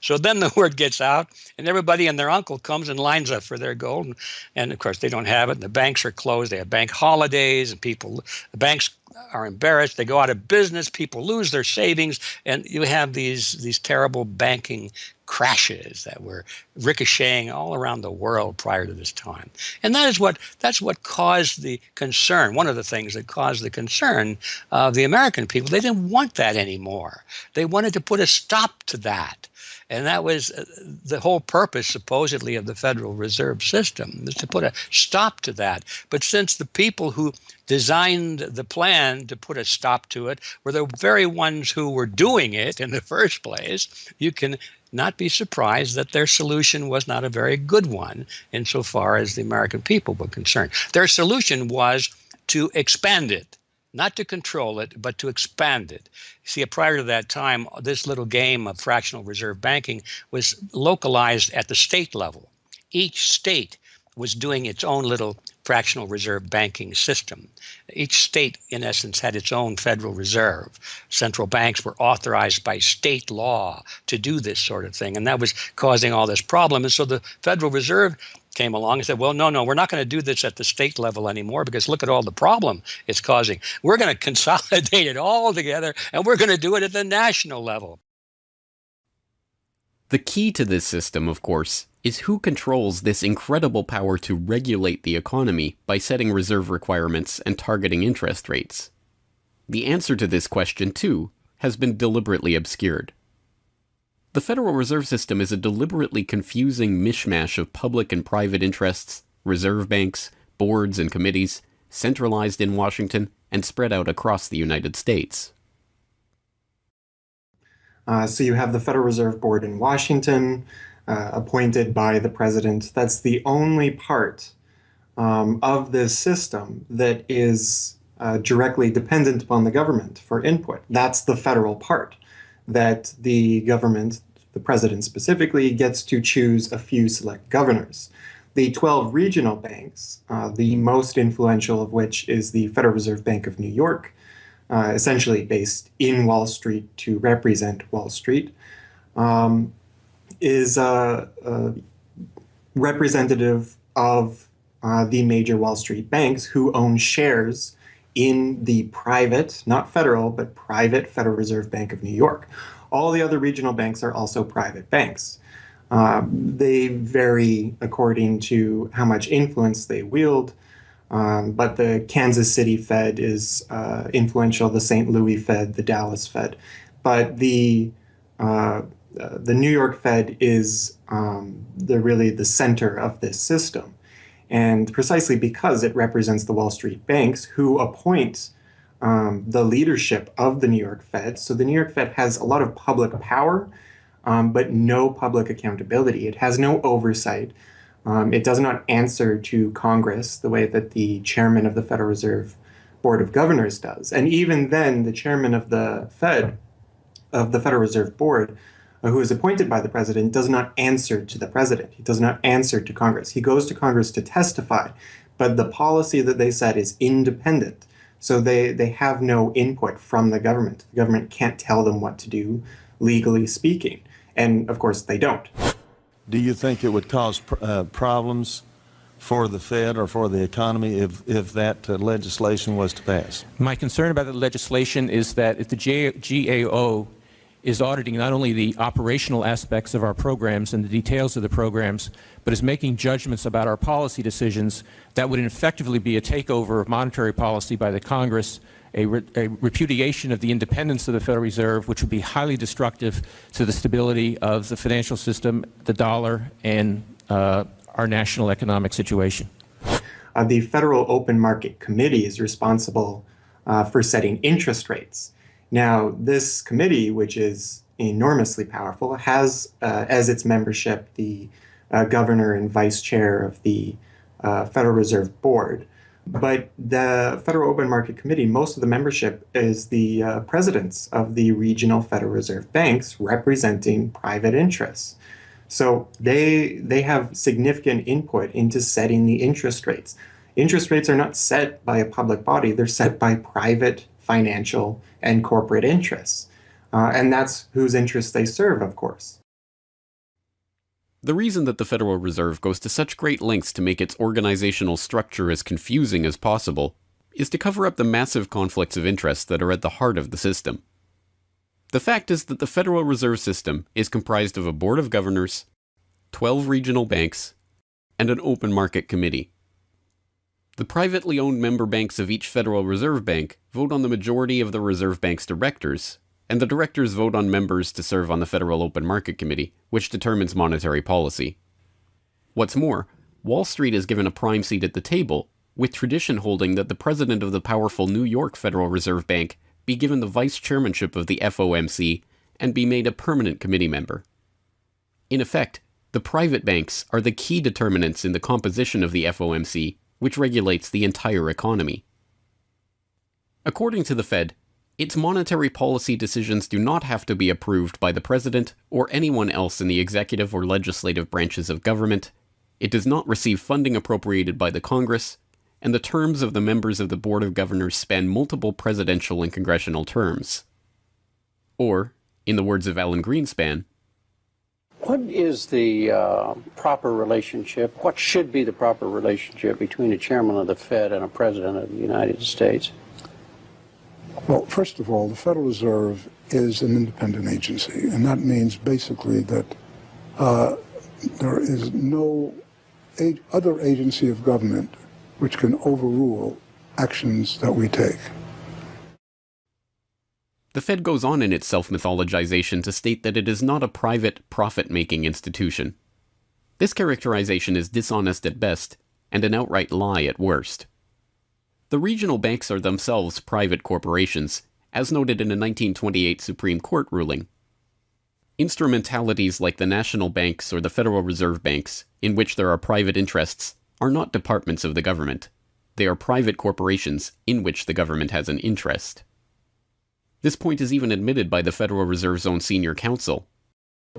So then the word gets out, and everybody and their uncle comes and lines up for their gold. And of course, they don't have it, and the banks are closed. They have bank holidays, and the banks are embarrassed. They go out of business. People lose their savings, and you have these terrible banking crashes that were ricocheting all around the world prior to this time. And that's what caused the concern. One of the things that caused the concern of the American people. They didn't want that anymore. They wanted to put a stop to that. And that was the whole purpose, supposedly, of the Federal Reserve System, was to put a stop to that. But since the people who designed the plan to put a stop to it were the very ones who were doing it in the first place, you can not be surprised that their solution was not a very good one insofar as the American people were concerned. Their solution was to expand it. Not to control it, but to expand it. See, prior to that time, this little game of fractional reserve banking was localized at the state level. Each state was doing its own little fractional reserve banking system. Each state, in essence, had its own Federal Reserve. Central banks were authorized by state law to do this sort of thing, and that was causing all this problem. And so the Federal Reserve came along and said, well, no, we're not going to do this at the state level anymore because look at all the problem it's causing. We're going to consolidate it all together, and we're going to do it at the national level. The key to this system, of course, is who controls this incredible power to regulate the economy by setting reserve requirements and targeting interest rates. The answer to this question, too, has been deliberately obscured. The Federal Reserve System is a deliberately confusing mishmash of public and private interests, reserve banks, boards and committees, centralized in Washington and spread out across the United States. So you have the Federal Reserve Board in Washington, appointed by the president. That's the only part of this system that is directly dependent upon the government for input. That's the federal part, that the government, the president specifically, gets to choose a few select governors. The 12 regional banks, the most influential of which is the Federal Reserve Bank of New York, essentially based in Wall Street to represent Wall Street, is representative of the major Wall Street banks who own shares in the private, not federal, but private Federal Reserve Bank of New York. All the other regional banks are also private banks. They vary according to how much influence they wield, but the Kansas City Fed is influential, the St. Louis Fed, the Dallas Fed. But the New York Fed is really the center of this system. And precisely because it represents the Wall Street banks who appoint the leadership of the New York Fed. So the New York Fed has a lot of public power, but no public accountability. It has no oversight. It does not answer to Congress the way that the chairman of the Federal Reserve Board of Governors does. And even then, the chairman of the Federal Reserve Board, who is appointed by the president, does not answer to the president. He does not answer to Congress. He goes to Congress to testify, but the policy that they set is independent. So they have no input from the government. The government can't tell them what to do, legally speaking. And of course, they don't. Do you think it would cause problems for the Fed or for the economy if that legislation was to pass? My concern about the legislation is that if the GAO is auditing not only the operational aspects of our programs and the details of the programs, but is making judgments about our policy decisions, that would effectively be a takeover of monetary policy by the Congress, a repudiation of the independence of the Federal Reserve, which would be highly destructive to the stability of the financial system, the dollar, and our national economic situation. The Federal Open Market Committee is responsible for setting interest rates. Now, this committee, which is enormously powerful, has as its membership the governor and vice chair of the Federal Reserve Board. But the Federal Open Market Committee, most of the membership is the presidents of the regional Federal Reserve banks representing private interests. So they have significant input into setting the interest rates. Interest rates are not set by a public body, they're set by private financial and corporate interests. And that's whose interests they serve, of course. The reason that the Federal Reserve goes to such great lengths to make its organizational structure as confusing as possible is to cover up the massive conflicts of interest that are at the heart of the system. The fact is that the Federal Reserve System is comprised of a Board of Governors, 12 regional banks, and an open market committee. The privately owned member banks of each Federal Reserve Bank vote on the majority of the Reserve Bank's directors, and the directors vote on members to serve on the Federal Open Market Committee, which determines monetary policy. What's more, Wall Street is given a prime seat at the table, with tradition holding that the president of the powerful New York Federal Reserve Bank be given the vice chairmanship of the FOMC and be made a permanent committee member. In effect, the private banks are the key determinants in the composition of the FOMC, which regulates the entire economy. According to the Fed, its monetary policy decisions do not have to be approved by the president or anyone else in the executive or legislative branches of government, it does not receive funding appropriated by the Congress, and the terms of the members of the Board of Governors span multiple presidential and congressional terms. Or, in the words of Alan Greenspan, what is the proper relationship, what should be the proper relationship between a chairman of the Fed and a president of the United States? Well, first of all, the Federal Reserve is an independent agency, and that means basically that there is no other agency of government which can overrule actions that we take. The Fed goes on in its self-mythologization to state that it is not a private, profit-making institution. This characterization is dishonest at best, and an outright lie at worst. The regional banks are themselves private corporations, as noted in a 1928 Supreme Court ruling. Instrumentalities like the national banks or the Federal Reserve banks, in which there are private interests, are not departments of the government. They are private corporations in which the government has an interest. This point is even admitted by the Federal Reserve's own senior counsel.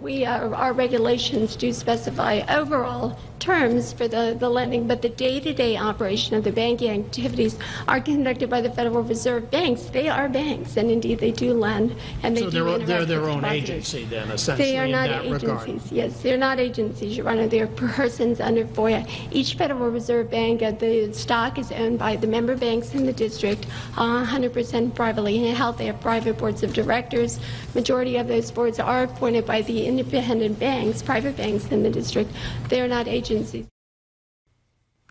Our regulations do specify overall terms for the lending, but the day-to-day operation of the banking activities are conducted by the Federal Reserve banks. They are banks, and indeed they do lend, and they they're their own agency then, essentially. They are not agencies. Regard. Yes, they're not agencies, Your Honor. They're persons under FOIA. Each Federal Reserve Bank, the stock is owned by the member banks in the district, 100% privately held. They have private boards of directors. Majority of those boards are appointed by the independent banks, private banks in the district. They are not agencies.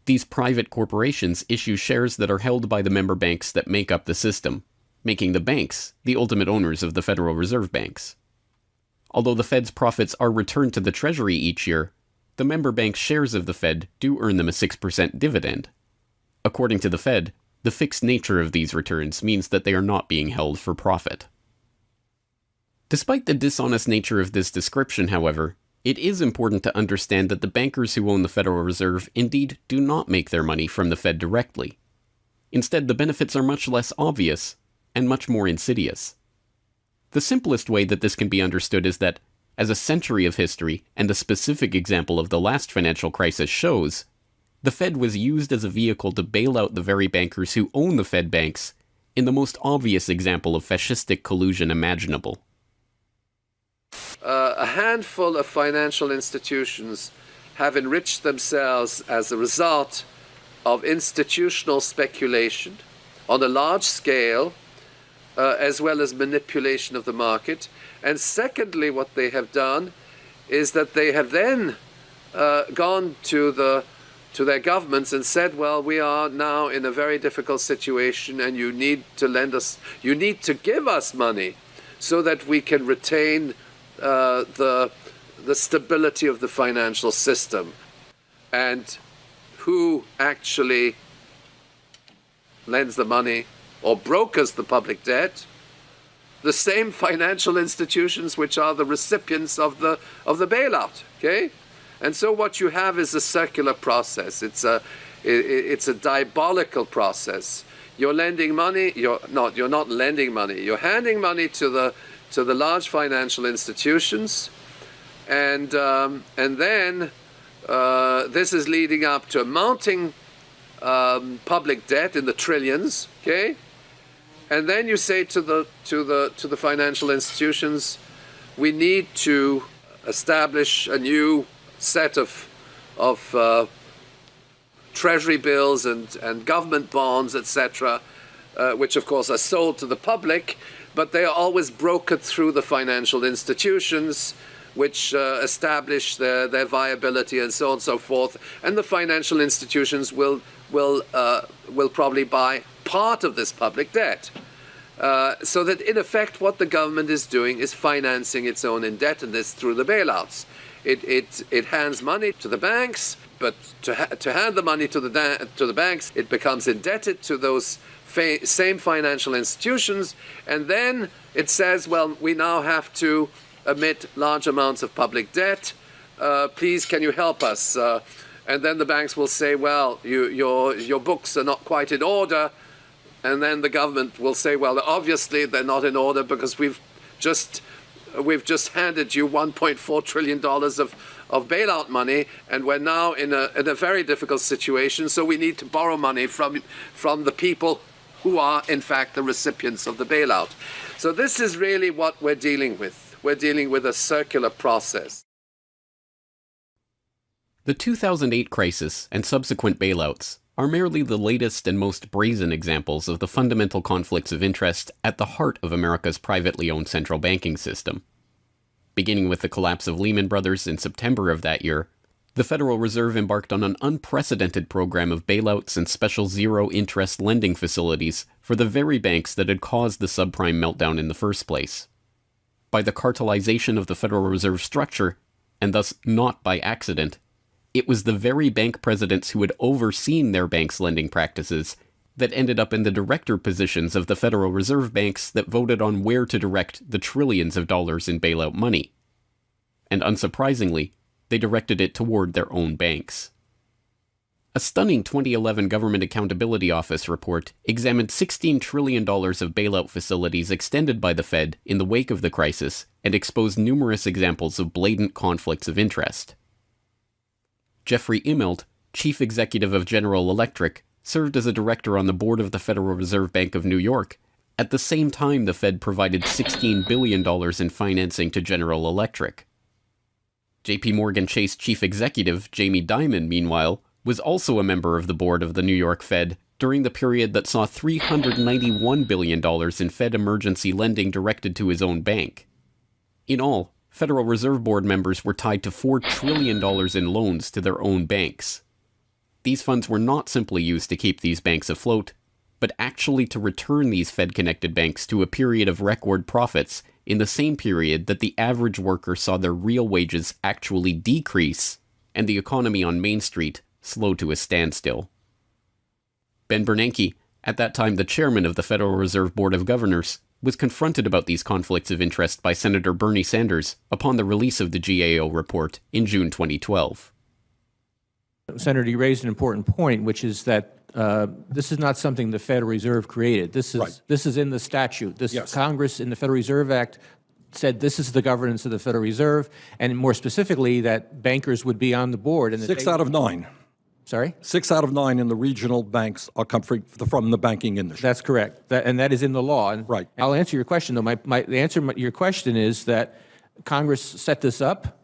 These private corporations issue shares that are held by the member banks that make up the system, making the banks the ultimate owners of the Federal Reserve banks. Although the Fed's profits are returned to the Treasury each year, the member banks' shares of the Fed do earn them a 6% dividend. According to the Fed, the fixed nature of these returns means that they are not being held for profit. Despite the dishonest nature of this description, however, it is important to understand that the bankers who own the Federal Reserve indeed do not make their money from the Fed directly. Instead, the benefits are much less obvious and much more insidious. The simplest way that this can be understood is that, as a century of history and a specific example of the last financial crisis shows, the Fed was used as a vehicle to bail out the very bankers who own the Fed banks in the most obvious example of fascistic collusion imaginable. A handful of financial institutions have enriched themselves as a result of institutional speculation on a large scale, as well as manipulation of the market. And secondly, what they have done is that they have then gone to their governments and said, well, we are now in a very difficult situation and you need to give us money so that we can retain the stability of the financial system. And who actually lends the money or brokers the public debt? The same financial institutions which are the recipients of the bailout. Okay, and so what you have is a circular process. It's a diabolical process. You're lending money. You're not lending money. You're handing money to the large financial institutions, and then this is leading up to a mounting public debt in the trillions. Okay. And then you say to the financial institutions, we need to establish a new set of treasury bills and government bonds, etc., which of course are sold to the public, but they are always brokered through the financial institutions, which establish their viability and so on and so forth. And the financial institutions will probably buy part of this public debt. So that in effect what the government is doing is financing its own indebtedness through the bailouts. It hands money to the banks, but to hand the money to the banks, it becomes indebted to those same financial institutions, and then it says, well, we now have to emit large amounts of public debt. Please, can you help us? And then the banks will say, well, your books are not quite in order. And then the government will say, well, obviously they're not in order because we've just handed you $1.4 trillion of bailout money, and we're now in a very difficult situation, so we need to borrow money from the people who are, in fact, the recipients of the bailout. So this is really what we're dealing with. We're dealing with a circular process. The 2008 crisis and subsequent bailouts are merely the latest and most brazen examples of the fundamental conflicts of interest at the heart of America's privately owned central banking system. Beginning with the collapse of Lehman Brothers in September of that year, the Federal Reserve embarked on an unprecedented program of bailouts and special zero-interest lending facilities for the very banks that had caused the subprime meltdown in the first place. By the cartelization of the Federal Reserve structure, and thus not by accident, it was the very bank presidents who had overseen their banks' lending practices that ended up in the director positions of the Federal Reserve banks that voted on where to direct the trillions of dollars in bailout money. And unsurprisingly, they directed it toward their own banks. A stunning 2011 Government Accountability Office report examined $16 trillion of bailout facilities extended by the Fed in the wake of the crisis and exposed numerous examples of blatant conflicts of interest. Jeffrey Immelt, chief executive of General Electric, served as a director on the board of the Federal Reserve Bank of New York. At the same time, the Fed provided $16 billion in financing to General Electric. JP Morgan Chase chief executive Jamie Dimon, meanwhile, was also a member of the board of the New York Fed during the period that saw $391 billion in Fed emergency lending directed to his own bank. In all, Federal Reserve Board members were tied to $4 trillion in loans to their own banks. These funds were not simply used to keep these banks afloat, but actually to return these Fed-connected banks to a period of record profits in the same period that the average worker saw their real wages actually decrease and the economy on Main Street slow to a standstill. Ben Bernanke, at that time the chairman of the Federal Reserve Board of Governors, was confronted about these conflicts of interest by Senator Bernie Sanders upon the release of the GAO report in June 2012. Senator, you raised an important point, which is that This is not something the Federal Reserve created. This is in the statute. Congress in the Federal Reserve Act said this is the governance of the Federal Reserve, and more specifically that bankers would be on the board. And that 6 out of 9. Sorry? 6 out of 9 in the regional banks are come from the banking industry. That's correct. And that is in the law. And right. I'll answer your question, though. The answer to your question is that Congress set this up.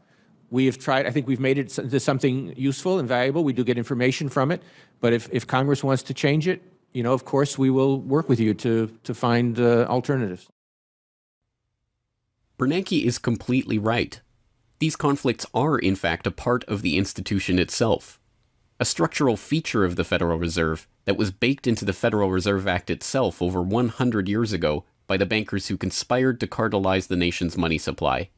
We have tried, I think we've made it into something useful and valuable. We do get information from it. But if Congress wants to change it, you know, of course, we will work with you to find alternatives. Bernanke is completely right. These conflicts are, in fact, a part of the institution itself. A structural feature of the Federal Reserve that was baked into the Federal Reserve Act itself over 100 years ago by the bankers who conspired to cartelize the nation's money supply.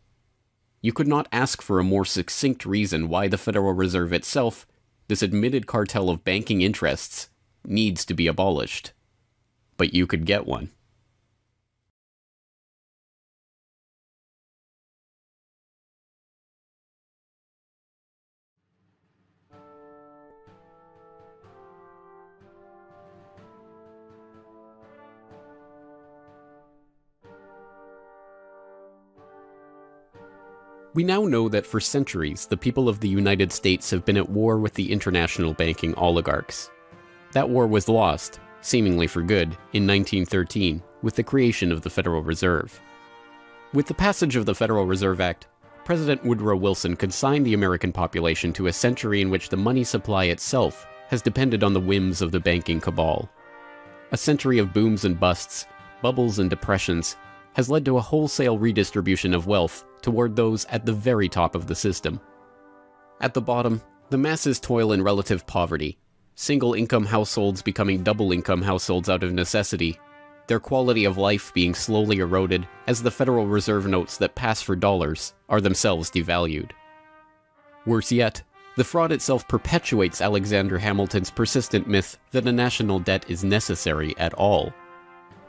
You could not ask for a more succinct reason why the Federal Reserve itself, this admitted cartel of banking interests, needs to be abolished. But you could get one. We now know that for centuries, the people of the United States have been at war with the international banking oligarchs. That war was lost, seemingly for good, in 1913 with the creation of the Federal Reserve. With the passage of the Federal Reserve Act, President Woodrow Wilson consigned the American population to a century in which the money supply itself has depended on the whims of the banking cabal. A century of booms and busts, bubbles and depressions, has led to a wholesale redistribution of wealth toward those at the very top of the system. At the bottom, the masses toil in relative poverty, single-income households becoming double-income households out of necessity, their quality of life being slowly eroded as the Federal Reserve notes that pass for dollars are themselves devalued. Worse yet, the fraud itself perpetuates Alexander Hamilton's persistent myth that a national debt is necessary at all.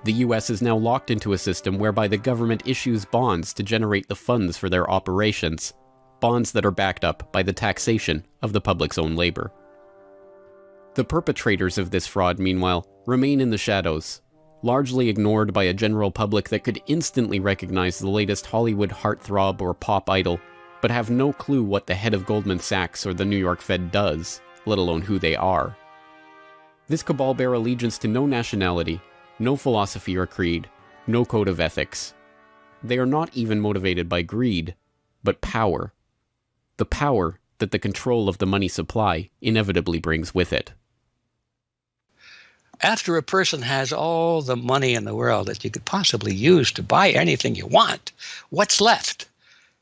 The U.S. is now locked into a system whereby the government issues bonds to generate the funds for their operations, bonds that are backed up by the taxation of the public's own labor. The perpetrators of this fraud, meanwhile, remain in the shadows, largely ignored by a general public that could instantly recognize the latest Hollywood heartthrob or pop idol, but have no clue what the head of Goldman Sachs or the New York Fed does, let alone who they are. This cabal bear allegiance to no nationality, no philosophy or creed, no code of ethics. They are not even motivated by greed, but power. The power that the control of the money supply inevitably brings with it. After a person has all the money in the world that you could possibly use to buy anything you want, what's left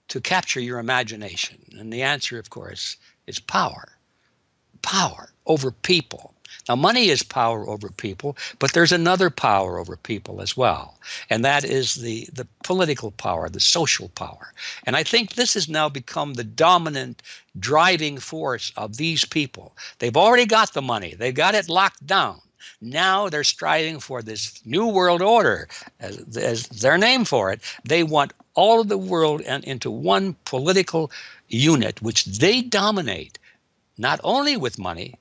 to capture your imagination? And the answer, of course, is power. Power over people. Now, money is power over people, but there's another power over people as well, and that is the political power, the social power. And I think this has now become the dominant driving force of these people. They've already got the money. They've got it locked down. Now they're striving for this new world order, as their name for it. They want all of the world into one political unit, which they dominate, not only with money,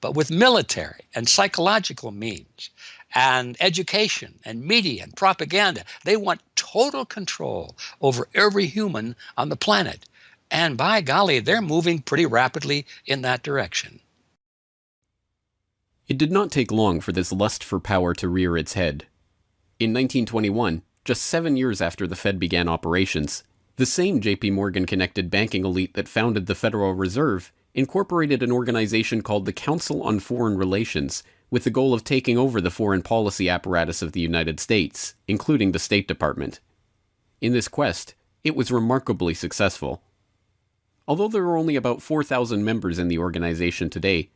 but with military and psychological means and education and media and propaganda. They want total control over every human on the planet. And by golly, they're moving pretty rapidly in that direction. It did not take long for this lust for power to rear its head. In 1921, just 7 years after the Fed began operations, the same J.P. Morgan-connected banking elite that founded the Federal Reserve incorporated an organization called the Council on Foreign Relations with the goal of taking over the foreign policy apparatus of the United States, including the State Department. In this quest, it was remarkably successful. Although there are only about 4,000 members in the organization today,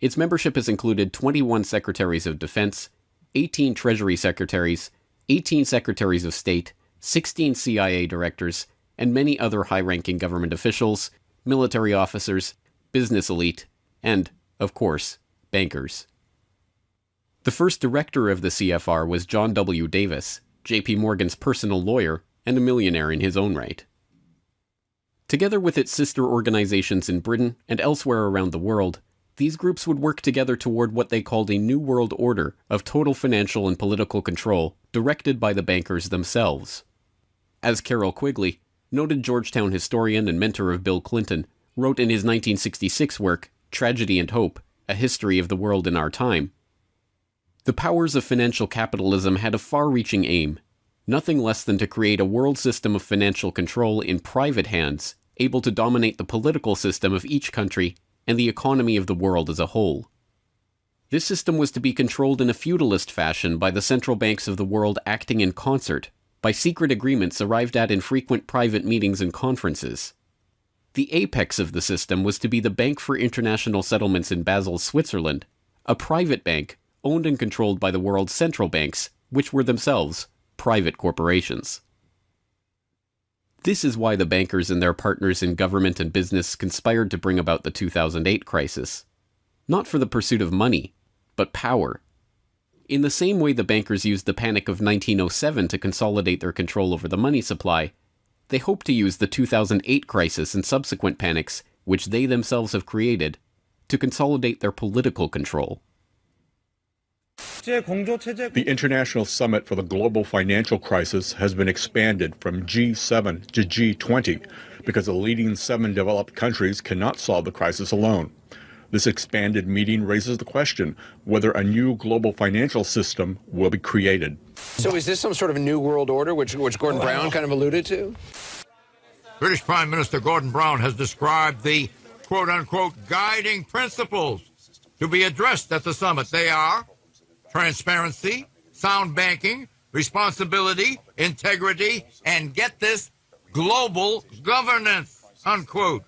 its membership has included 21 Secretaries of Defense, 18 Treasury Secretaries, 18 Secretaries of State, 16 CIA directors, and many other high-ranking government officials, military officers, business elite, and, of course, bankers. The first director of the CFR was John W. Davis, J.P. Morgan's personal lawyer and a millionaire in his own right. Together with its sister organizations in Britain and elsewhere around the world, These groups would work together toward what they called a new world order of total financial and political control directed by the bankers themselves. As Carroll Quigley, noted Georgetown historian and mentor of Bill Clinton, wrote in his 1966 work, Tragedy and Hope, A History of the World in Our Time, the powers of financial capitalism had a far-reaching aim, nothing less than to create a world system of financial control in private hands, able to dominate the political system of each country and the economy of the world as a whole. This system was to be controlled in a feudalist fashion by the central banks of the world acting in concert, by secret agreements arrived at in frequent private meetings and conferences. The apex of the system was to be the Bank for International Settlements in Basel, Switzerland, a private bank owned and controlled by the world's central banks, which were themselves private corporations. This is why the bankers and their partners in government and business conspired to bring about the 2008 crisis. Not for the pursuit of money, but power. In the same way the bankers used the panic of 1907 to consolidate their control over the money supply, they hope to use the 2008 crisis and subsequent panics, which they themselves have created, to consolidate their political control. The International Summit for the Global Financial Crisis has been expanded from G7 to G20 because the leading 7 developed countries cannot solve the crisis alone. This expanded meeting raises the question whether a new global financial system will be created. So is this some sort of new world order, which Gordon Brown kind of alluded to? British Prime Minister Gordon Brown has described the quote-unquote guiding principles to be addressed at the summit. They are transparency, sound banking, responsibility, integrity, and get this, global governance, unquote.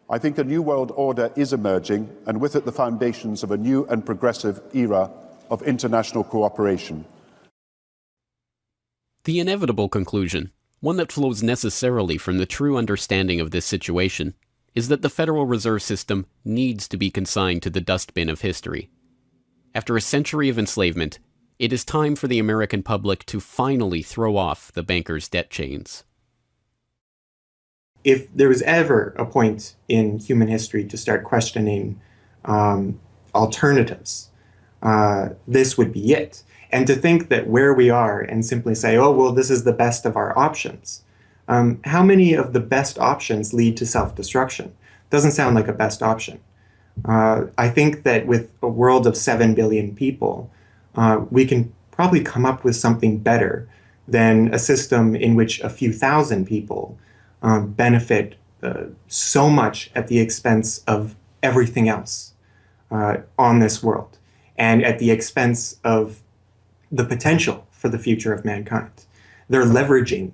I think a new world order is emerging, and with it the foundations of a new and progressive era of international cooperation. The inevitable conclusion, one that flows necessarily from the true understanding of this situation, is that the Federal Reserve System needs to be consigned to the dustbin of history. After a century of enslavement, it is time for the American public to finally throw off the bankers' debt chains. If there was ever a point in human history to start questioning alternatives, this would be it. And to think that where we are and simply say, oh, well, this is the best of our options. How many of the best options lead to self-destruction? Doesn't sound like a best option. I think that with a world of 7 billion people, we can probably come up with something better than a system in which a few thousand people benefit so much at the expense of everything else on this world, and at the expense of the potential for the future of mankind. They're leveraging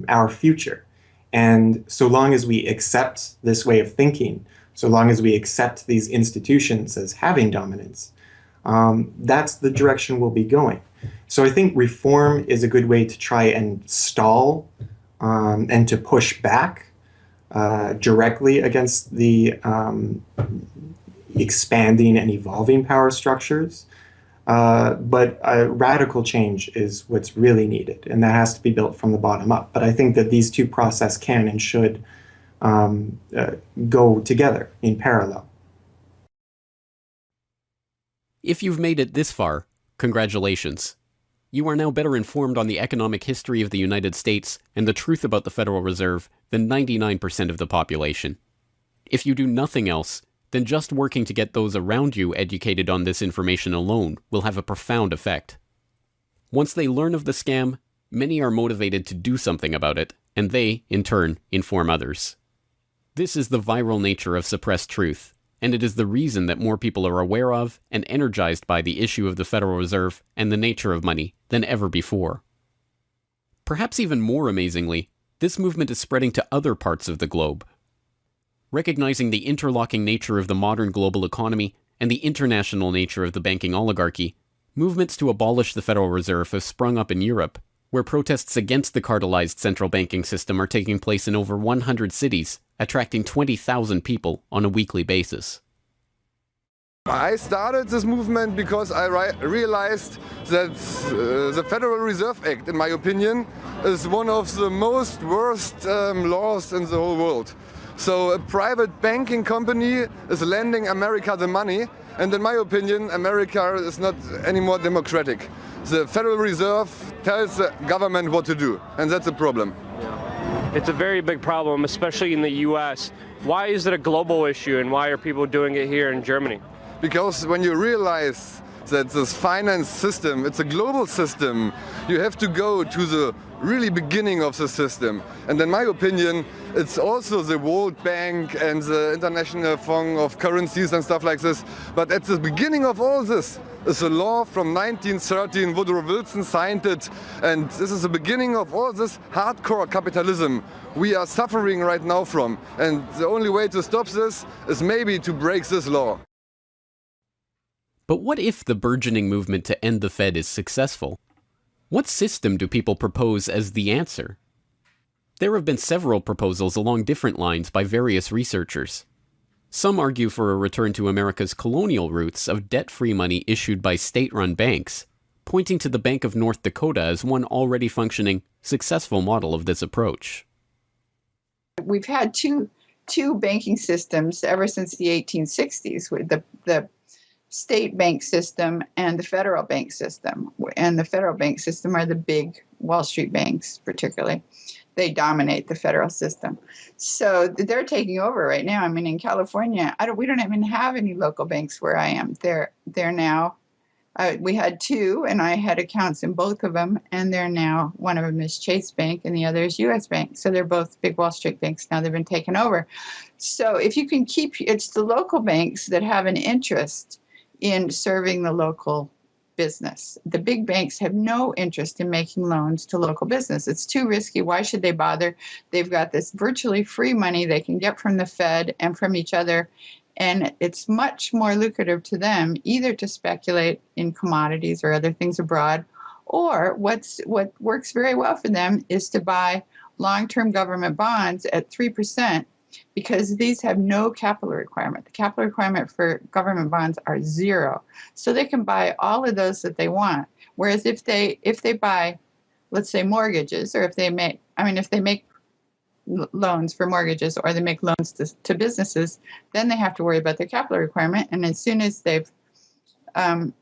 our future. And so long as we accept this way of thinking, so long as we accept these institutions as having dominance, that's the direction we'll be going. So I think reform is a good way to try and stall and to push back directly against the expanding and evolving power structures. But radical change is what's really needed, and that has to be built from the bottom up. But I think that these two processes can and should go together in parallel. If you've made it this far, congratulations. You are now better informed on the economic history of the United States and the truth about the Federal Reserve than 99% of the population. If you do nothing else, then just working to get those around you educated on this information alone will have a profound effect. Once they learn of the scam, many are motivated to do something about it, and they, in turn, inform others. This is the viral nature of suppressed truth, and it is the reason that more people are aware of and energized by the issue of the Federal Reserve and the nature of money than ever before. Perhaps even more amazingly, this movement is spreading to other parts of the globe. Recognizing the interlocking nature of the modern global economy and the international nature of the banking oligarchy, movements to abolish the Federal Reserve have sprung up in Europe, where protests against the cartelized central banking system are taking place in over 100 cities, attracting 20,000 people on a weekly basis. I started this movement because I realized that the Federal Reserve Act, in my opinion, is one of the most worst laws in the whole world. So a private banking company is lending America the money. And in my opinion, America is not any more democratic. The Federal Reserve tells the government what to do, and that's a problem. It's a very big problem, especially in the U.S. Why is it a global issue, and why are people doing it here in Germany? Because when you realize that this finance system, it's a global system, you have to go to the really beginning of the system. And in my opinion, it's also the World Bank and the International Fund of Currencies and stuff like this. But at the beginning of all this is a law from 1913, Woodrow Wilson signed it, and this is the beginning of all this hardcore capitalism we are suffering right now from. And the only way to stop this is maybe to break this law. But what if the burgeoning movement to end the Fed is successful? What system do people propose as the answer? There have been several proposals along different lines by various researchers. Some argue for a return to America's colonial roots of debt-free money issued by state-run banks, pointing to the Bank of North Dakota as one already functioning, successful model of this approach. We've had two banking systems ever since the 1860s, with the state bank system and the federal bank system. And the federal bank system are the big Wall Street banks, particularly. They dominate the federal system. So they're taking over right now. I mean, in California, we don't even have any local banks where I am. They're now, we had two, and I had accounts in both of them, and they're now, one of them is Chase Bank and the other is U.S. Bank. So they're both big Wall Street banks now. They've been taken over. So if you can keep, it's the local banks that have an interest in serving the local business. The big banks have no interest in making loans to local business. It's too risky. Why should they bother? They've got this virtually free money they can get from the Fed and from each other, and it's much more lucrative to them either to speculate in commodities or other things abroad, or what works very well for them is to buy long-term government bonds at 3%, because these have no capital requirement. The capital requirement for government bonds are zero. So they can buy all of those that they want. Whereas if they buy, let's say, mortgages, or if they make loans for mortgages, or they make loans to businesses, then they have to worry about their capital requirement. And as soon as they've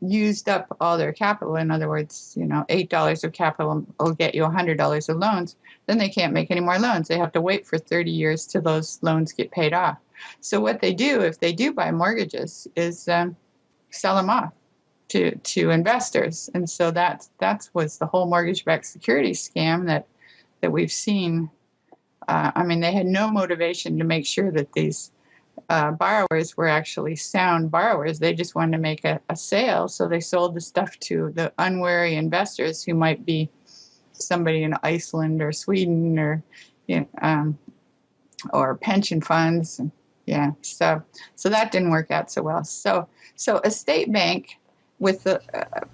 used up all their capital, in other words, $8 of capital will get you $100 of loans, then they can't make any more loans. They have to wait for 30 years till those loans get paid off. So what they do, if they do buy mortgages, is sell them off to investors. And so that was the whole mortgage-backed securities scam that we've seen. They had no motivation to make sure that these borrowers were actually sound borrowers. They just wanted to make a sale, so they sold the stuff to the unwary investors who might be somebody in Iceland or Sweden or pension funds. Yeah, so that didn't work out so well. So a state bank with the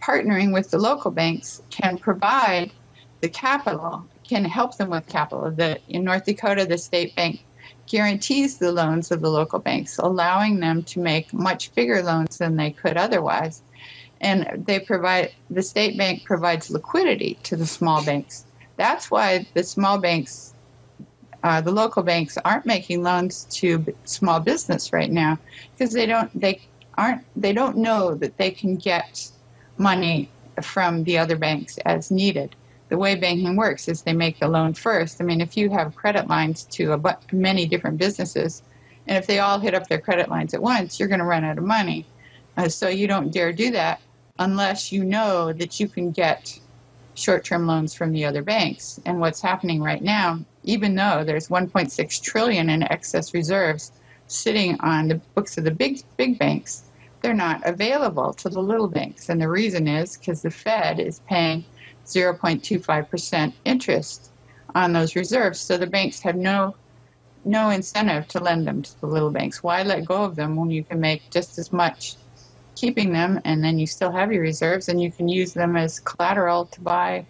partnering with the local banks can provide the capital, can help them with capital. In North Dakota, the state bank guarantees the loans of the local banks, allowing them to make much bigger loans than they could otherwise. And the state bank provides liquidity to the small banks. That's why the small banks, the local banks, aren't making loans to small business right now, because they don't know that they can get money from the other banks as needed. The way banking works is they make the loan first. If you have credit lines to many different businesses, and if they all hit up their credit lines at once, you're going to run out of money. So you don't dare do that unless you know that you can get short-term loans from the other banks. And what's happening right now, even though there's $1.6 trillion in excess reserves sitting on the books of the big banks, they're not available to the little banks. And the reason is because the Fed is paying 0.25% interest on those reserves. So the banks have no incentive to lend them to the little banks. Why let go of them when you can make just as much keeping them, and then you still have your reserves, and you can use them as collateral to buy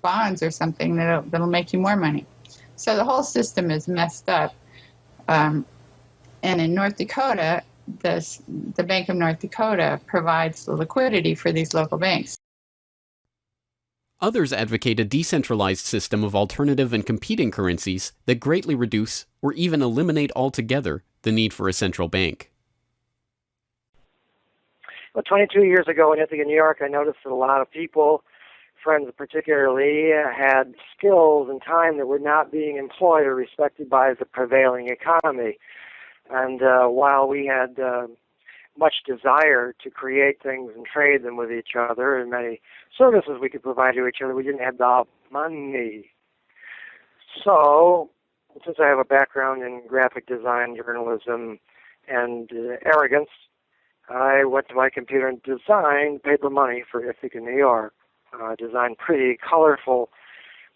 bonds or something that'll make you more money. So the whole system is messed up. And in North Dakota, the Bank of North Dakota provides the liquidity for these local banks. Others advocate a decentralized system of alternative and competing currencies that greatly reduce or even eliminate altogether the need for a central bank. Well, 22 years ago in Ithaca, New York, I noticed that a lot of people, friends particularly, had skills and time that were not being employed or respected by the prevailing economy. And while we had much desire to create things and trade them with each other and many services we could provide to each other, we didn't have the money. So, since I have a background in graphic design, journalism, and arrogance, I went to my computer and designed paper money for Ithaca, New York. Designed pretty colorful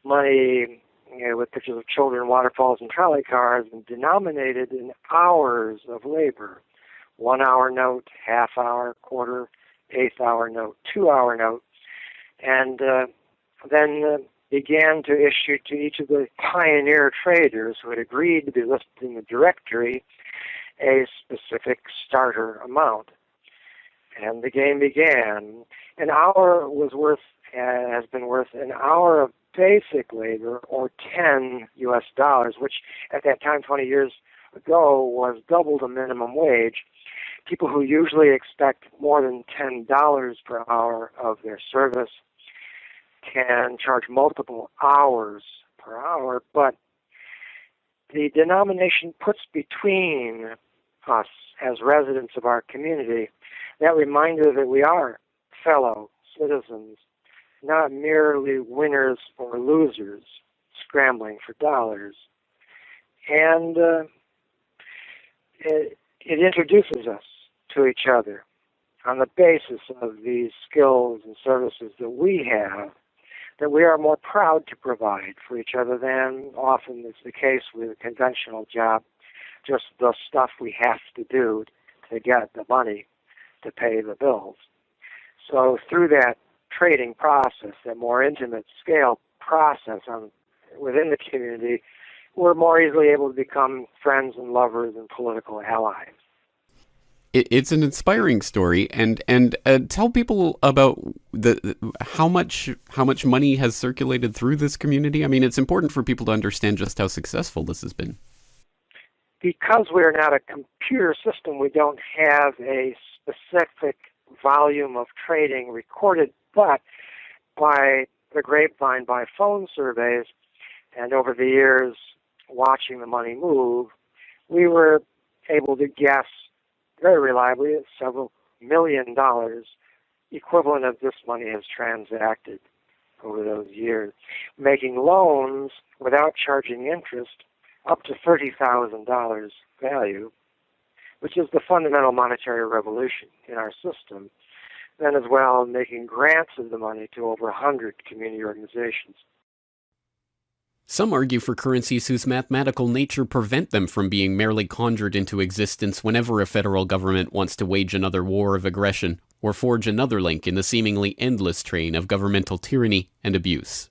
money, with pictures of children, waterfalls, and trolley cars, and denominated in hours of labor. 1 hour note, half hour, quarter, eighth hour note, 2 hour note, and then began to issue to each of the pioneer traders who had agreed to be listed in the directory a specific starter amount. And the game began. An hour has been worth an hour of basic labor, or 10 US dollars, which at that time, 20 years ago, was double the minimum wage. People who usually expect more than $10 per hour of their service can charge multiple hours per hour, but the denomination puts between us as residents of our community that reminder that we are fellow citizens, not merely winners or losers scrambling for dollars. And it introduces us to each other on the basis of these skills and services that we have, that we are more proud to provide for each other than often is the case with a conventional job, just the stuff we have to do to get the money to pay the bills. So through that trading process, that more intimate scale process within the community, we're more easily able to become friends and lovers and political allies. It's an inspiring story, and tell people about how much money has circulated through this community. I mean, it's important for people to understand just how successful this has been. Because we're not a computer system, we don't have a specific volume of trading recorded, but by the grapevine, by phone surveys, and over the years watching the money move, we were able to guess very reliably at several $1 million equivalent of this money has transacted over those years, making loans without charging interest up to $30,000 value, which is the fundamental monetary revolution in our system. Then as well, making grants of the money to over 100 community organizations. Some argue for currencies whose mathematical nature prevent them from being merely conjured into existence whenever a federal government wants to wage another war of aggression or forge another link in the seemingly endless train of governmental tyranny and abuse.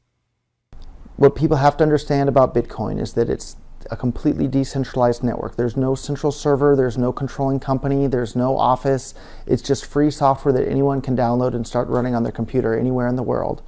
What people have to understand about Bitcoin is that it's a completely decentralized network. There's no central server, there's no controlling company, there's no office. It's just free software that anyone can download and start running on their computer anywhere in the world.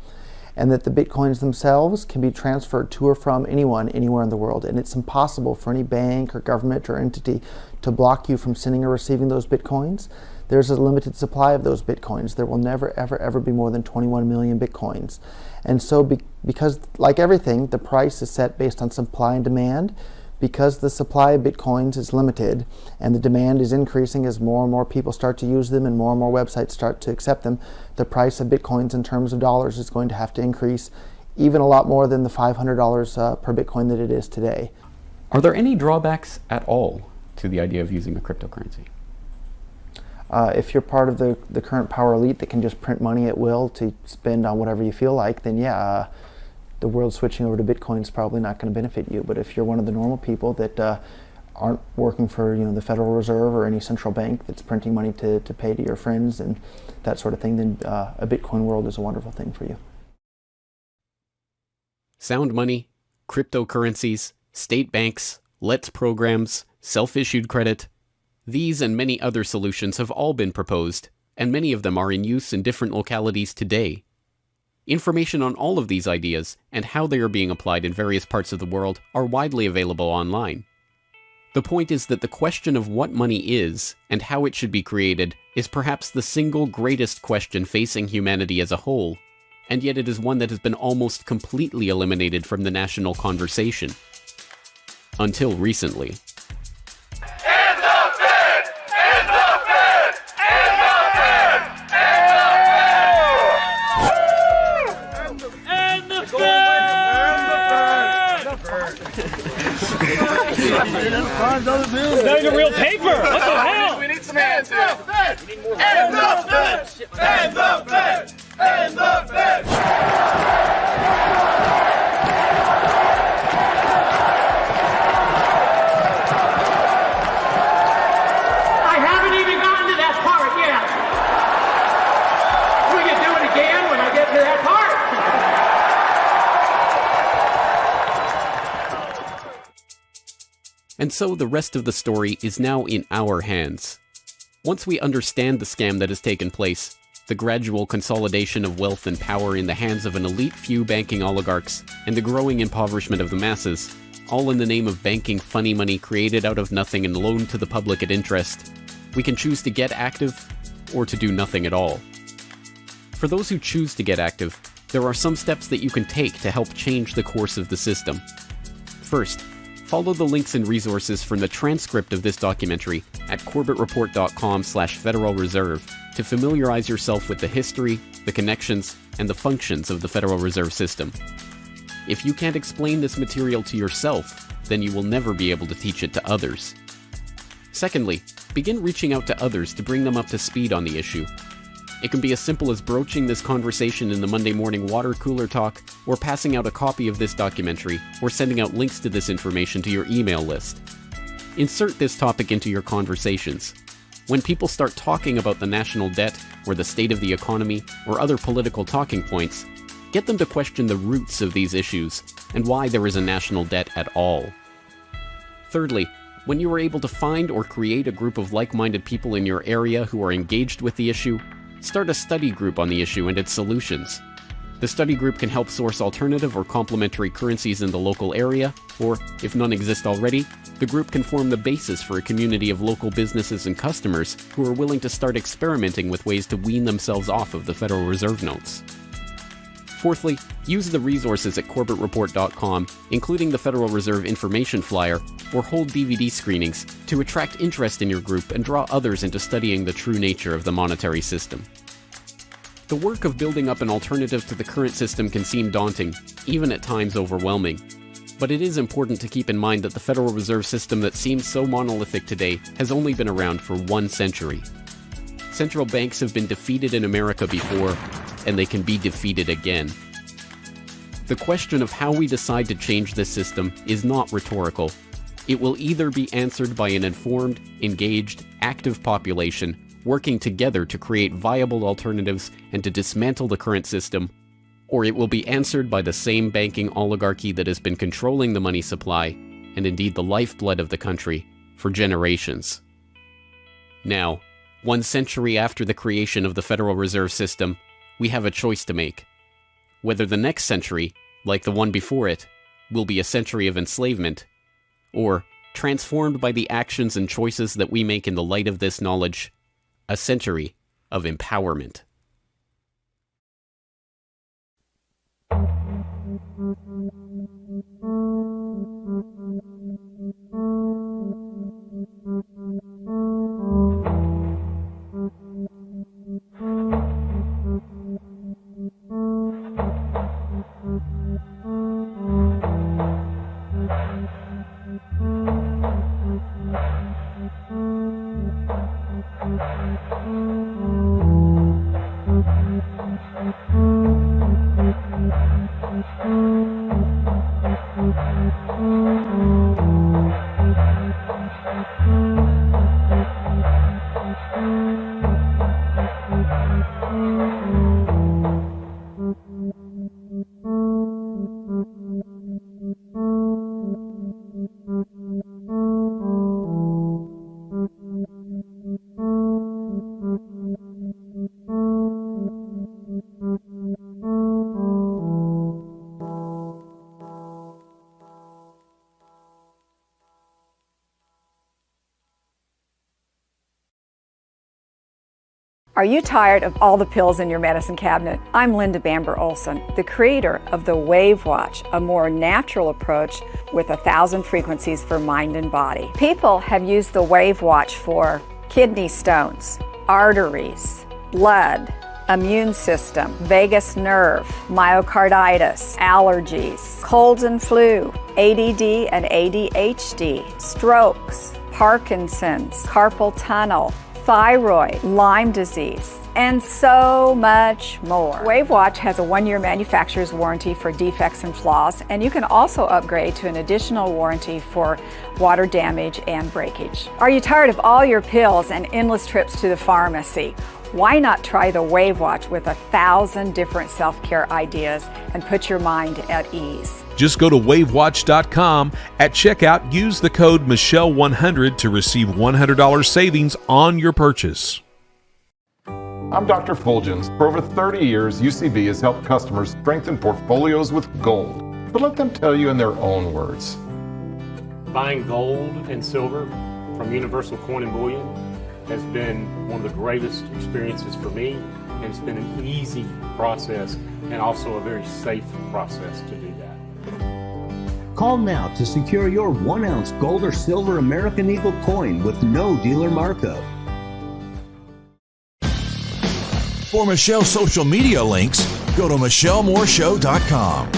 And that the Bitcoins themselves can be transferred to or from anyone anywhere in the world. And it's impossible for any bank or government or entity to block you from sending or receiving those Bitcoins. There's a limited supply of those Bitcoins. There will never, ever, ever be more than 21 million Bitcoins. And so because, like everything, the price is set based on supply and demand, because the supply of Bitcoins is limited and the demand is increasing as more and more people start to use them and more websites start to accept them, the price of Bitcoins in terms of dollars is going to have to increase even a lot more than the $500 per Bitcoin that it is today. Are there any drawbacks at all to the idea of using a cryptocurrency? If you're part of the current power elite that can just print money at will to spend on whatever you feel like, then yeah, the world switching over to Bitcoin is probably not going to benefit you. But if you're one of the normal people that aren't working for the Federal Reserve or any central bank that's printing money to pay to your friends and that sort of thing, then a Bitcoin world is a wonderful thing for you. Sound money, cryptocurrencies, state banks, LETS programs, self-issued credit. These and many other solutions have all been proposed, and many of them are in use in different localities today. Information on all of these ideas and how they are being applied in various parts of the world are widely available online. The point is that the question of what money is, and how it should be created, is perhaps the single greatest question facing humanity as a whole, and yet it is one that has been almost completely eliminated from the national conversation. Until recently. It's not even real paper! What the hell? We need some hands here! And the Fed! And the Fed! And the Fed! I haven't even gotten to that part yet! We can do it again when I get to that part! And so the rest of the story is now in our hands. Once we understand the scam that has taken place, the gradual consolidation of wealth and power in the hands of an elite few banking oligarchs, and the growing impoverishment of the masses, all in the name of banking funny money created out of nothing and loaned to the public at interest, we can choose to get active or to do nothing at all. For those who choose to get active, there are some steps that you can take to help change the course of the system. First, follow the links and resources from the transcript of this documentary at corbettreport.com/Federal Reserve to familiarize yourself with the history, the connections, and the functions of the Federal Reserve System. If you can't explain this material to yourself, then you will never be able to teach it to others. Secondly, begin reaching out to others to bring them up to speed on the issue. It can be as simple as broaching this conversation in the Monday morning water cooler talk, or passing out a copy of this documentary, or sending out links to this information to your email list. Insert this topic into your conversations. When people start talking about the national debt, or the state of the economy, or other political talking points, get them to question the roots of these issues, and why there is a national debt at all. Thirdly, when you are able to find or create a group of like-minded people in your area who are engaged with the issue, start a study group on the issue and its solutions. The study group can help source alternative or complementary currencies in the local area, or, if none exist already, the group can form the basis for a community of local businesses and customers who are willing to start experimenting with ways to wean themselves off of the Federal Reserve notes. Fourthly, use the resources at CorbettReport.com, including the Federal Reserve information flyer, or hold DVD screenings, to attract interest in your group and draw others into studying the true nature of the monetary system. The work of building up an alternative to the current system can seem daunting, even at times overwhelming. But it is important to keep in mind that the Federal Reserve System that seems so monolithic today has only been around for 1 century. Central banks have been defeated in America before, and they can be defeated again. The question of how we decide to change this system is not rhetorical. It will either be answered by an informed, engaged, active population working together to create viable alternatives and to dismantle the current system, or it will be answered by the same banking oligarchy that has been controlling the money supply, and indeed the lifeblood of the country, for generations. Now, 1 century after the creation of the Federal Reserve System, we have a choice to make. Whether the next century, like the one before it, will be a century of enslavement, or, transformed by the actions and choices that we make in the light of this knowledge, a century of empowerment. Are you tired of all the pills in your medicine cabinet? I'm Linda Bamber Olson, the creator of the Wave Watch, a more natural approach with 1,000 frequencies for mind and body. People have used the Wave Watch for kidney stones, arteries, blood, immune system, vagus nerve, myocarditis, allergies, colds and flu, ADD and ADHD, strokes, Parkinson's, carpal tunnel, thyroid, Lyme disease, and so much more. Wave Watch has a 1-year manufacturer's warranty for defects and flaws, and you can also upgrade to an additional warranty for water damage and breakage. Are you tired of all your pills and endless trips to the pharmacy? Why not try the Wave Watch with 1,000 different self-care ideas and put your mind at ease? Just go to wavewatch.com. At checkout, use the code Michelle100 to receive $100 savings on your purchase. I'm Dr. Fulgens. For over 30 years, UCB has helped customers strengthen portfolios with gold. But let them tell you in their own words. Buying gold and silver from Universal Coin and Bullion has been one of the greatest experiences for me, and it's been an easy process and also a very safe process to do that. Call now to secure your 1-ounce gold or silver American Eagle coin with no dealer markup. For Michelle's social media links, go to MichelleMooreShow.com.